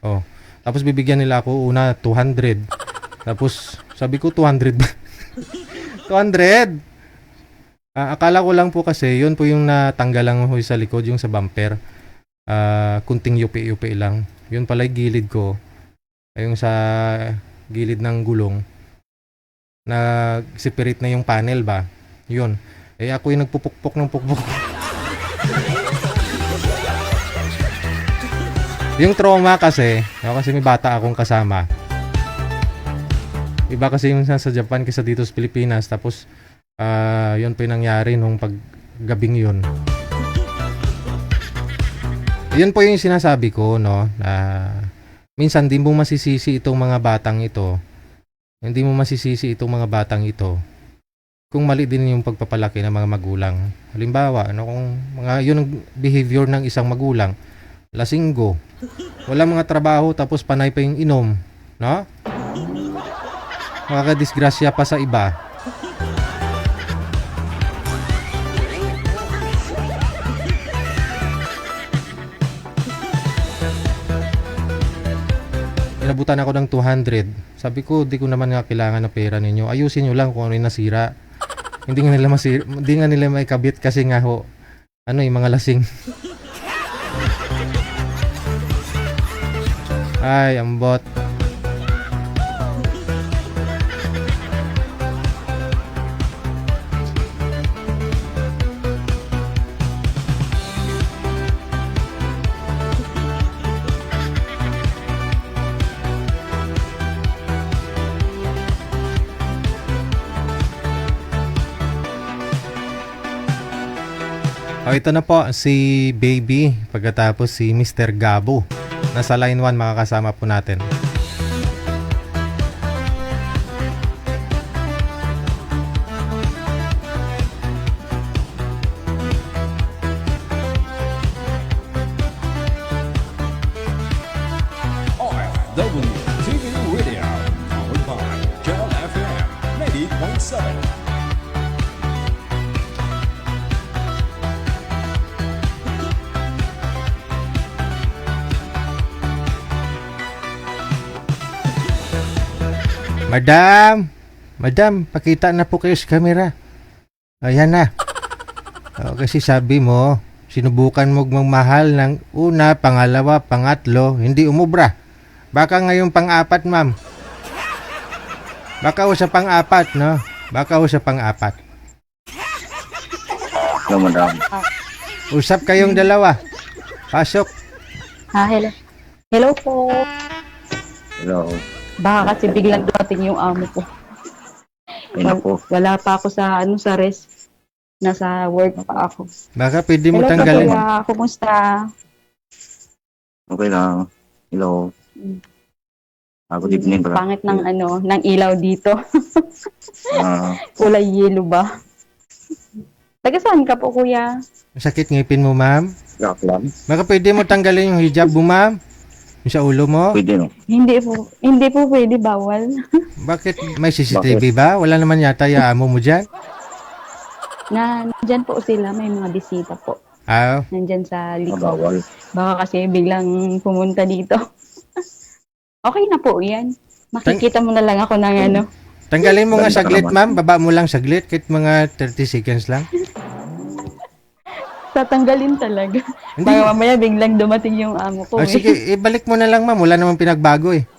Oh. Tapos bibigyan nila ako una 200. Tapos sabi ko 200 ba? 200. Akala ko lang po kasi yun po yung natanggal lang sa likod, yung sa bumper. kunting yupi-yupi lang. Yun pala yung gilid ko. Ay yung sa gilid ng gulong. Nag-separate na yung panel ba? Yun. Eh ako yung nagpupukpok ng pukpok. Yung trauma kasi may bata akong kasama. Iba kasi yung sa Japan kaysa dito sa Pilipinas. Tapos, yun pa yung nangyari nung paggabing yun. Yun po yung sinasabi ko, no? Minsan, di mo masisisi itong mga batang ito. Hindi mo masisisi itong mga batang ito. Kung mali din yung pagpapalaki ng mga magulang. Halimbawa, kung yun ang behavior ng isang magulang. Lasinggo. Wala mga trabaho tapos panay pa yung inom. No? Makakadisgrasya pa sa iba. Inabutan ako ng 200. Sabi ko, di ko naman nga kailangan ng pera ninyo. Ayusin nyo lang kung ano yung nasira. Hindi nga nila maikabit kasi nga ho, yung mga lasing. Ay, ambot. Ito na po si Baby, pagkatapos si Mr. Gabo. Nasa line 1 makakasama po natin. OFW TV Radio, powered by Jam FM 90.7. Madam, pakita na po kayo sa camera. Ayan na. Kasi sabi mo, sinubukan mo magmahal ng una, pangalawa, pangatlo, hindi umubra. Baka ngayong pang-apat, ma'am. Baka o sa pang-apat, no? Baka o sa pang-apat. No, madam. Usap kayong dalawa. Pasok. Hello. Hello po. Hello. Baka kasi biglang dumating yung amo ko. Wala pa ako sa sa rest. Nasa work pa ako. Baka pwede mo Hello, tanggalin. Kuya. Kumusta? Okay lang. Hello. Good evening, bro. Pangit ng ng ilaw dito. Kulay yellow ba? Taga saan ka po, kuya? Sakit ngipin mo, ma'am? Lang. Baka pwede mo tanggalin yung hijab mo, ma'am? Yung sa ulo mo? Pwede, no? Hindi po pwede, bawal. Bakit? May CCTV ba? Wala naman yata yung amo mo dyan? Nandyan po sila, may mga bisita po. Nandyan sa likod. Bawal. Baka kasi biglang pumunta dito. Okay na po yan. Makikita mo na lang ako ng Tanggalin mo nga saglit, ma'am. Baba mo lang saglit. Kahit mga 30 seconds lang. Tatanggalin talaga. Hindi. Baka mamaya biglang dumating yung amo ko. Sige, ibalik mo na lang, ma'am. Wala namang pinagbago eh.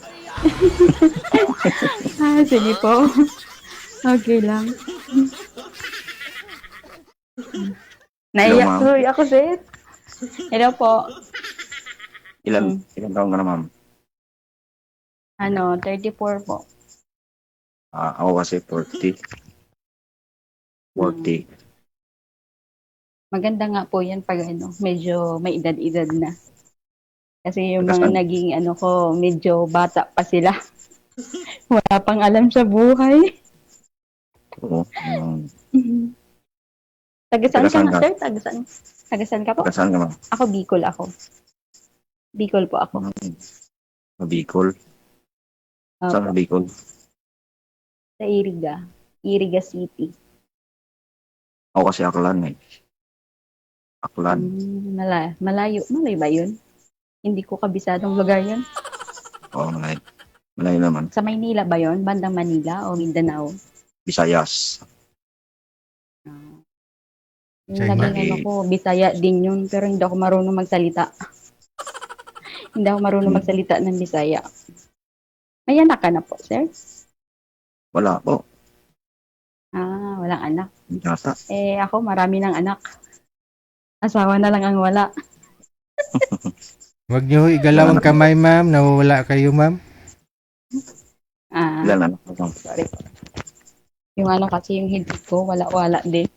Sige po. Okay lang. Naiyak tuloy ako, sis. Hello po. Ilan taon ka na, ma'am? 34 po. Ako kasi 40. 40. Maganda nga po yan pag medyo may edad-edad na. Kasi yung mga naging ko, medyo bata pa sila. Wala pang alam sa buhay. Oo. Taga-saan ka nga, sir? Taga-saan ka po? Taga-saan ka, ma'am? Ako, Bicol ako. Bicol po ako. Bicol? Saan ka Bicol? Sa Iriga. Iriga City. Ako kasi Aklan eh. Aklan. Malayo ba yun? Hindi ko kabisadong lugar yun. Oo, malayo naman. Sa Maynila ba yun? Bandang Manila o Mindanao? Visayas. Yung China. naging ano ko, Bisaya din yun, pero hindi ako marunong magsalita. Hindi ako marunong magsalita ng Bisaya. May anak ka na po, sir? Wala po. Ah, walang anak. Yata. Ako marami ng anak. Asawa na lang ang wala. Huwag niyo igalaw ang kamay, ma'am. Nawawala kayo, ma'am. Ilan anak mo, ma'am? Sorry po. Yung ano kasi, yung hidid ko, wala-wala din.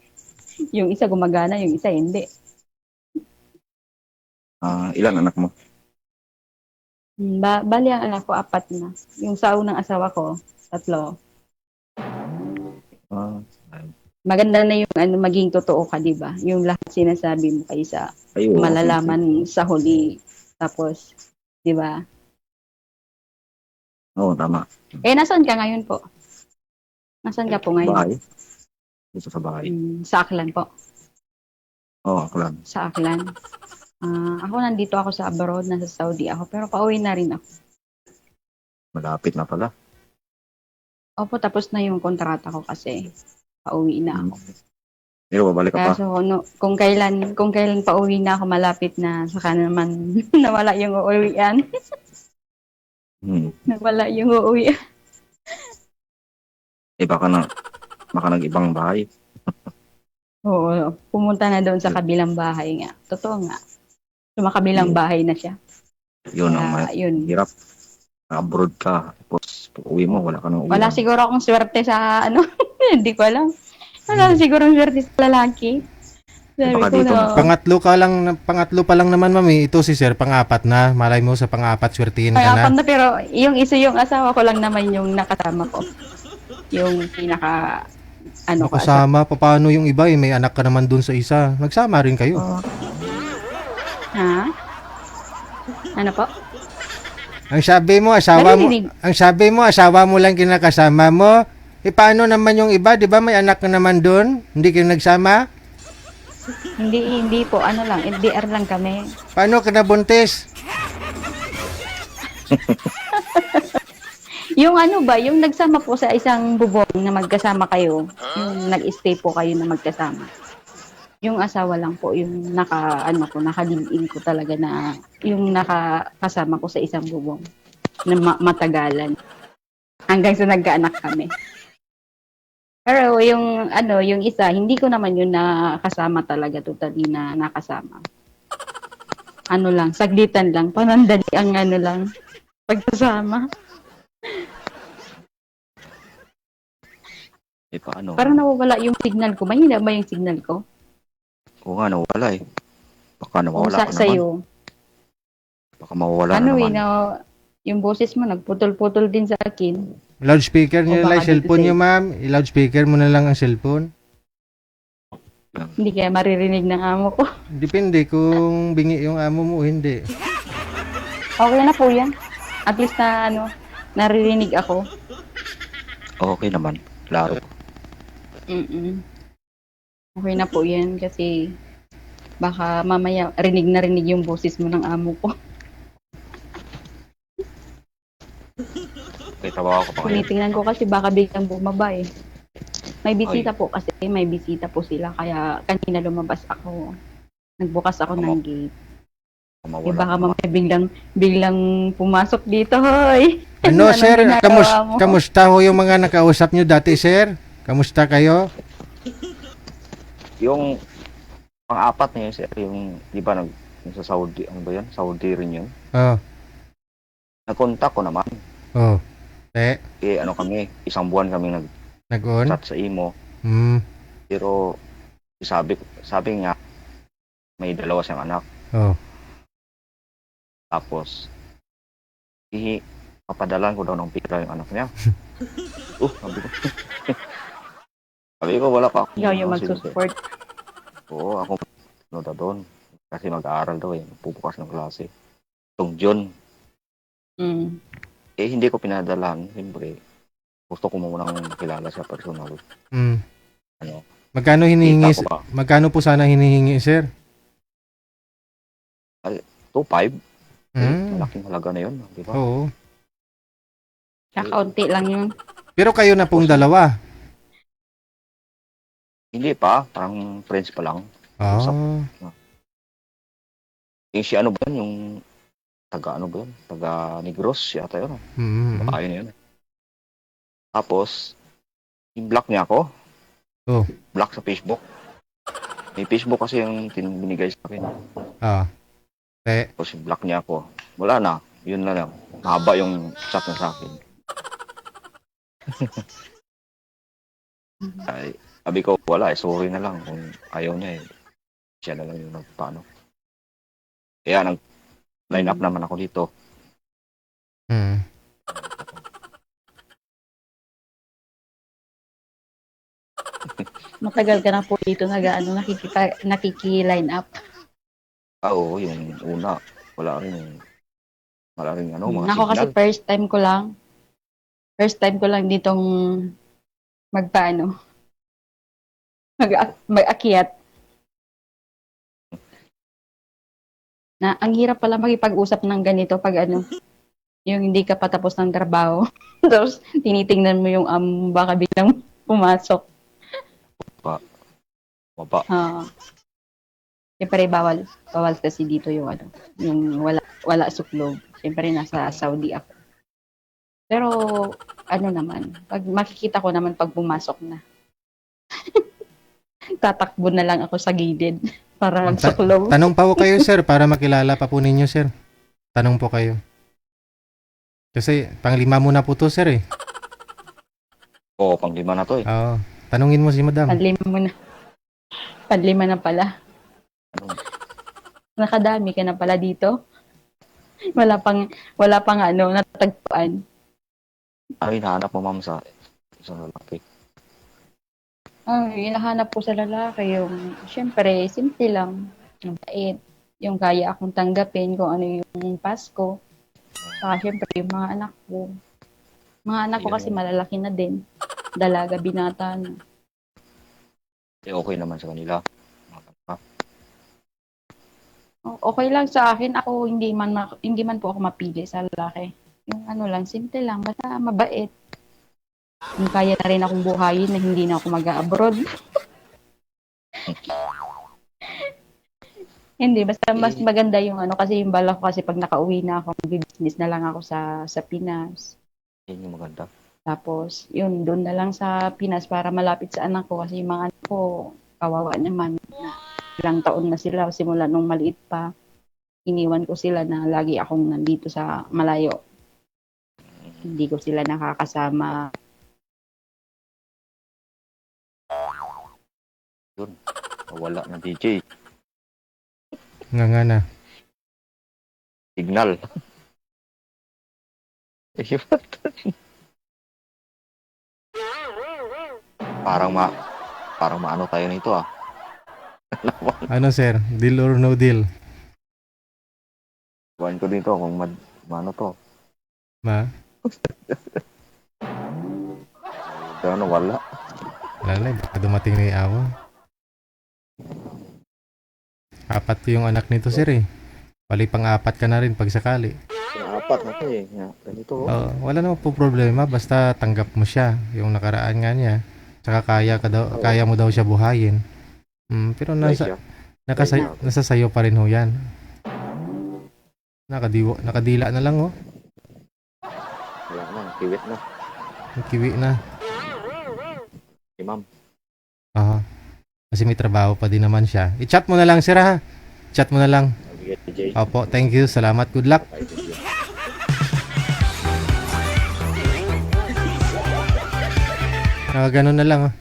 Yung isa gumagana, yung isa hindi. Ilan anak mo? Bali ang anak ko, 4 na. Yung sa unang asawa ko, 3. Maganda na yung maging totoo ka, di ba? Yung lahat sinasabi mo kaysa malalaman sa huli. Tapos, di ba? Oo, tama. Nasaan ka ngayon po? Nasaan ka po ngayon? Bahay. Dito sa bahay. Sa Aklan po. Oo, Aklan. Sa Aklan. Ako nandito ako sa abroad, nasa Saudi ako, pero pauwi na rin ako. Malapit na pala. Opo, tapos na yung kontrata ko kasi pauwi na ako. Pero babalik ka pa. Kaso kung kailan pauwi na ako, malapit na, saka naman nawala yung uuwian. Nawala yung uuwian. Baka nag-ibang bahay. Oo, pumunta na doon sa kabilang bahay nga. Totoo nga. Sumakabilang bahay na siya. Yun ang hirap. Abroad ka. Tapos uwi mo, wala ka nang uwi. Wala siguro akong swerte sa hindi ko alam. Wala siguro akong swerte sa lalaki. Sabi Baka ko dito na, Pangatlo pa lang naman, mami. Ito si sir, pang-4 na. Malay mo sa pang-4, swertihin ka pang-apat na. na, pero yung isa yung asawa ko lang naman yung nakasama ko. Yung pinaka Nakasama, paano yung iba? May anak ka naman dun sa isa. Nagsama rin kayo. Ha? Ano po? Ang sabi mo, asawa mo lang kinakasama mo. Paano naman yung iba? Di ba may anak ka naman dun? Hindi kayo nagsama? Hindi po. Ano lang, LDR lang kami. Paano ka nabuntis? Yung yung nagsama po sa isang bubong na magkasama kayo, yung nag-stay po kayo na magkasama. Yung asawa lang po, yung nakalive-in ko talaga na, yung nakakasama ko sa isang bubong na matagalan. Hanggang sa nagkaanak kami. Pero yung isa, hindi ko naman yun nakasama talaga, totally na nakasama. Saglitan lang, panandali ang pagkasama. Paano? Parang nawawala yung signal ko. Mahina ba yung signal ko? Oo nga, nawawala eh. Baka nawawala ka naman. Sa'yo. Baka mawawala na naman. Yung boses mo, nagputol-putol din sa akin. Loudspeaker niyo lang, cellphone niyo, ma'am. I-loudspeaker mo na lang ang cellphone. Hindi kaya maririnig ng amo ko. Depende kung bingi yung amo mo, hindi. Okay na po yan. At least naririnig ako. Okay naman. Klaro. Okay na po yan kasi baka mamaya rinig na rinig yung boses mo ng amo ko. Okay, tawa ko pa kayo. Tinitingnan ko kasi baka biglang bumaba eh. May bisita po kasi, may bisita po sila kaya kanina lumabas ako. Nagbukas ako ng gate. Baka mamaya biglang pumasok dito, hoy. Sir, kamusta ho yung mga nakausap nyo dati, sir? Kamusta kayo? Yung pang-4 na yun, sir, yung, di ba, yung sa Saudi, ano ba yan? Saudi rin yun. Nag-contact ko naman. Kami, isang buwan kami nag-chat sa imo. Pero, sabi nga, may 2 siyang anak. Tapos, papadalan ko daw ng picture yung anak niya. Sabi ko, wala pa. Ikaw yung mag-support. Oo, ako doon. Kasi mag-aaral daw pupukas ng klase. Itong June. Hindi ko pinadalan. Siyempre, gusto ko munang makilala siya personal. Magkano po sana hinihingi, sir? 2.5. Malaking halaga na yun, di ba? Oo. Kakaunti lang yun. Pero kayo na pong dalawa. Hindi pa, parang friends pa lang. Oh. Yung si ano ba yun? Yung taga ano ba yun? Taga Negros yata yun. Babae na yun. Tapos, i-block niya ako. Oh. Block sa Facebook. May Facebook kasi yung binigay sa akin. Tapos i-block niya ako. Wala na. Yun na lang. Mahaba yung chat na sa akin. Ay, sabi ko, wala. Sorry na lang. Kung ayaw niya siya na lang yung nagpaano. Kaya nag-line up naman ako dito. Matagal ka na po dito nakiki-line up. Oo, yung una. Wala rin ano, mga Ako kasi signal. first time ko lang ditong mag-akyat. Na ang hirap pala makipag-usap ng ganito pag yung hindi ka patapos ng trabaho. Tapos tinitingnan mo yung baka biglang pumasok. Baba. Siyempre bawal kasi dito yung yung wala suklog. Siyempre nasa Saudi ako. Pero naman, pag makikita ko naman pag pumasok na. Tatakbo na lang ako sa gilid para magsuklog. Tanong pa po kayo, sir, para makilala pa po ninyo, sir. Tanong po kayo. Kasi panglima muna po to, sir eh. Oo, panglima na to eh. Oo. Tanungin mo si madam. Panlima na pala. Nakadami ka na pala dito. Wala pang natagpuan. Ay, hinahanap mo ma'am sa lalaki. Hinahanap ko sa lalaki yung, syempre, simple lang. Yung bait. Yung kaya akong tanggapin kung ano yung Pasko. Saka syempre, yung mga anak ko. Mga anak ko kasi malalaki na din. Dalaga, binata na. Okay naman sa kanila. Okay lang sa akin. Ako, hindi man po ako mapili sa lalaki. Yung lang, simple lang. Basta mabait. Yung kaya na rin akong buhayin na hindi na ako mag-abroad. Hindi, basta mas maganda yung kasi yung bala ko kasi pag nakauwi na ako, mag-business na lang ako sa Pinas. Yun yung maganda. Tapos, yun, doon na lang sa Pinas para malapit sa anak ko kasi yung mga anak ko, kawawa naman. Ilang taon na sila, simula nung maliit pa. Iniwan ko sila na lagi akong nandito sa malayo. Hindi ko sila nakakasama. Yun. Wala na DJ. Nga na. Signal. Parang maano tayo nito ah. Ano sir? Deal or no deal? Buwan ko dito kung maano to. Wala. Wala na, baka dumating na yung awa. 4 yung anak nito, sir eh. Bali pang-4 ka na rin pag sakali. 4 na to eh. Ganito. Wala naman po problema, basta tanggap mo siya. Yung nakaraan nga niya. Tsaka kaya mo daw siya buhayin. Pero nasa sayo pa rin ho yan. Nakadila na lang oh. Wala na, kiwit na. Kiwi na. Si ma'am. Kasi may trabaho pa din naman siya. I-chat mo na lang sir ha. Chat mo na lang. Opo, thank you. Salamat. Good luck. Ganun na lang oh.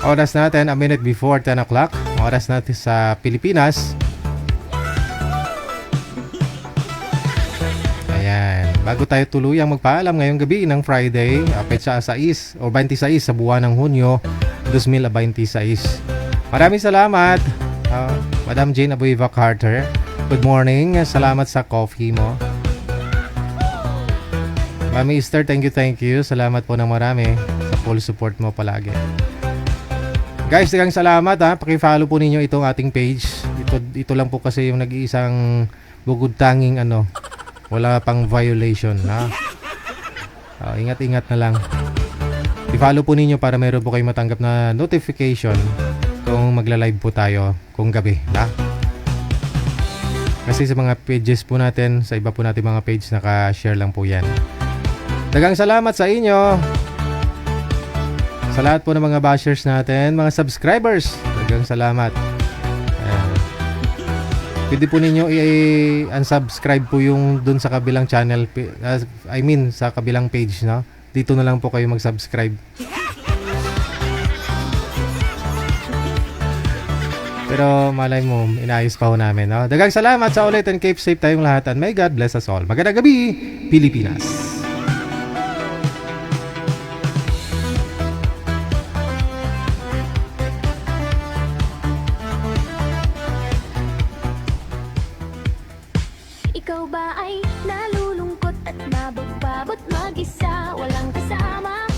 Oras natin, a minute before 10 o'clock. Oras natin sa Pilipinas. Ayan. Bago tayo tuluyang magpaalam ngayong gabi ng Friday, petsa 6 o 26 sa buwan ng Hunyo 2026. Maraming salamat, Madam Jane Abueva Carter. Good morning. Salamat sa coffee mo. Mami Easter, thank you. Salamat po ng marami sa full support mo palagi. Guys, dagang salamat ha. Paki-follow po ninyo itong ating page. Ito lang po kasi yung nag-iisang bugod tanging Wala pang violation, ha? Ingat-ingat na lang. I-follow po ninyo para meron po kayo matanggap na notification kung magla-live po tayo kung gabi, ha? Kasi sa mga pages po natin, sa iba po natin mga page, naka-share lang po yan. Dagang salamat sa inyo. Sa lahat po ng mga bashers natin, mga subscribers, dagang salamat. Pwede po ninyo i-unsubscribe po yung dun sa kabilang channel, sa kabilang page, no? Dito na lang po kayo mag-subscribe. Pero malay mo, inaayos pa ho namin, no? Dagang salamat sa ulit and keep safe tayong lahat and may God bless us all. Magandang gabi, Pilipinas! Ikaw ba ay nalulungkot at nabagbabot mag-isa? Walang kasama,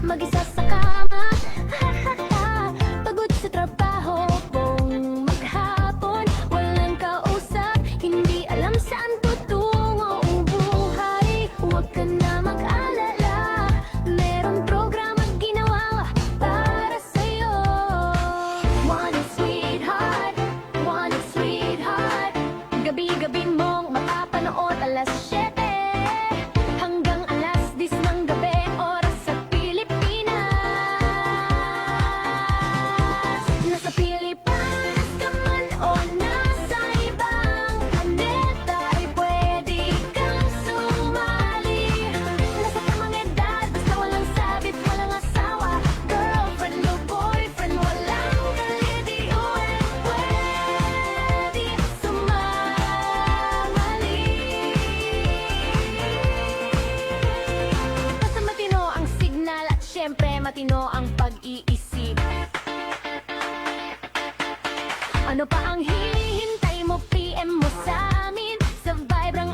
mag-isa sa kama. Pagod sa trabaho, buong maghapon, walang kausap, hindi alam saan tutungo ang buhay. Huwag ka na mag-alala, merong programa ginawa para sa'yo. One sweetheart, gabi-gabi mong mapapanood alas 7 hanggang alas 10 ng gabi, oras sa Pilipinas. Nasa Pilipinas ka man o nasa ibang planeta, ay pwede kang sumali. Nasa tamang edad, basta walang sabit, walang asawa, girlfriend o boyfriend, walang kalediuan, pwede basta matino ang signal at syempre matino ang pag-iisip. Ano pa ang hinihintay mo? PM mo sa amin sa Vibrang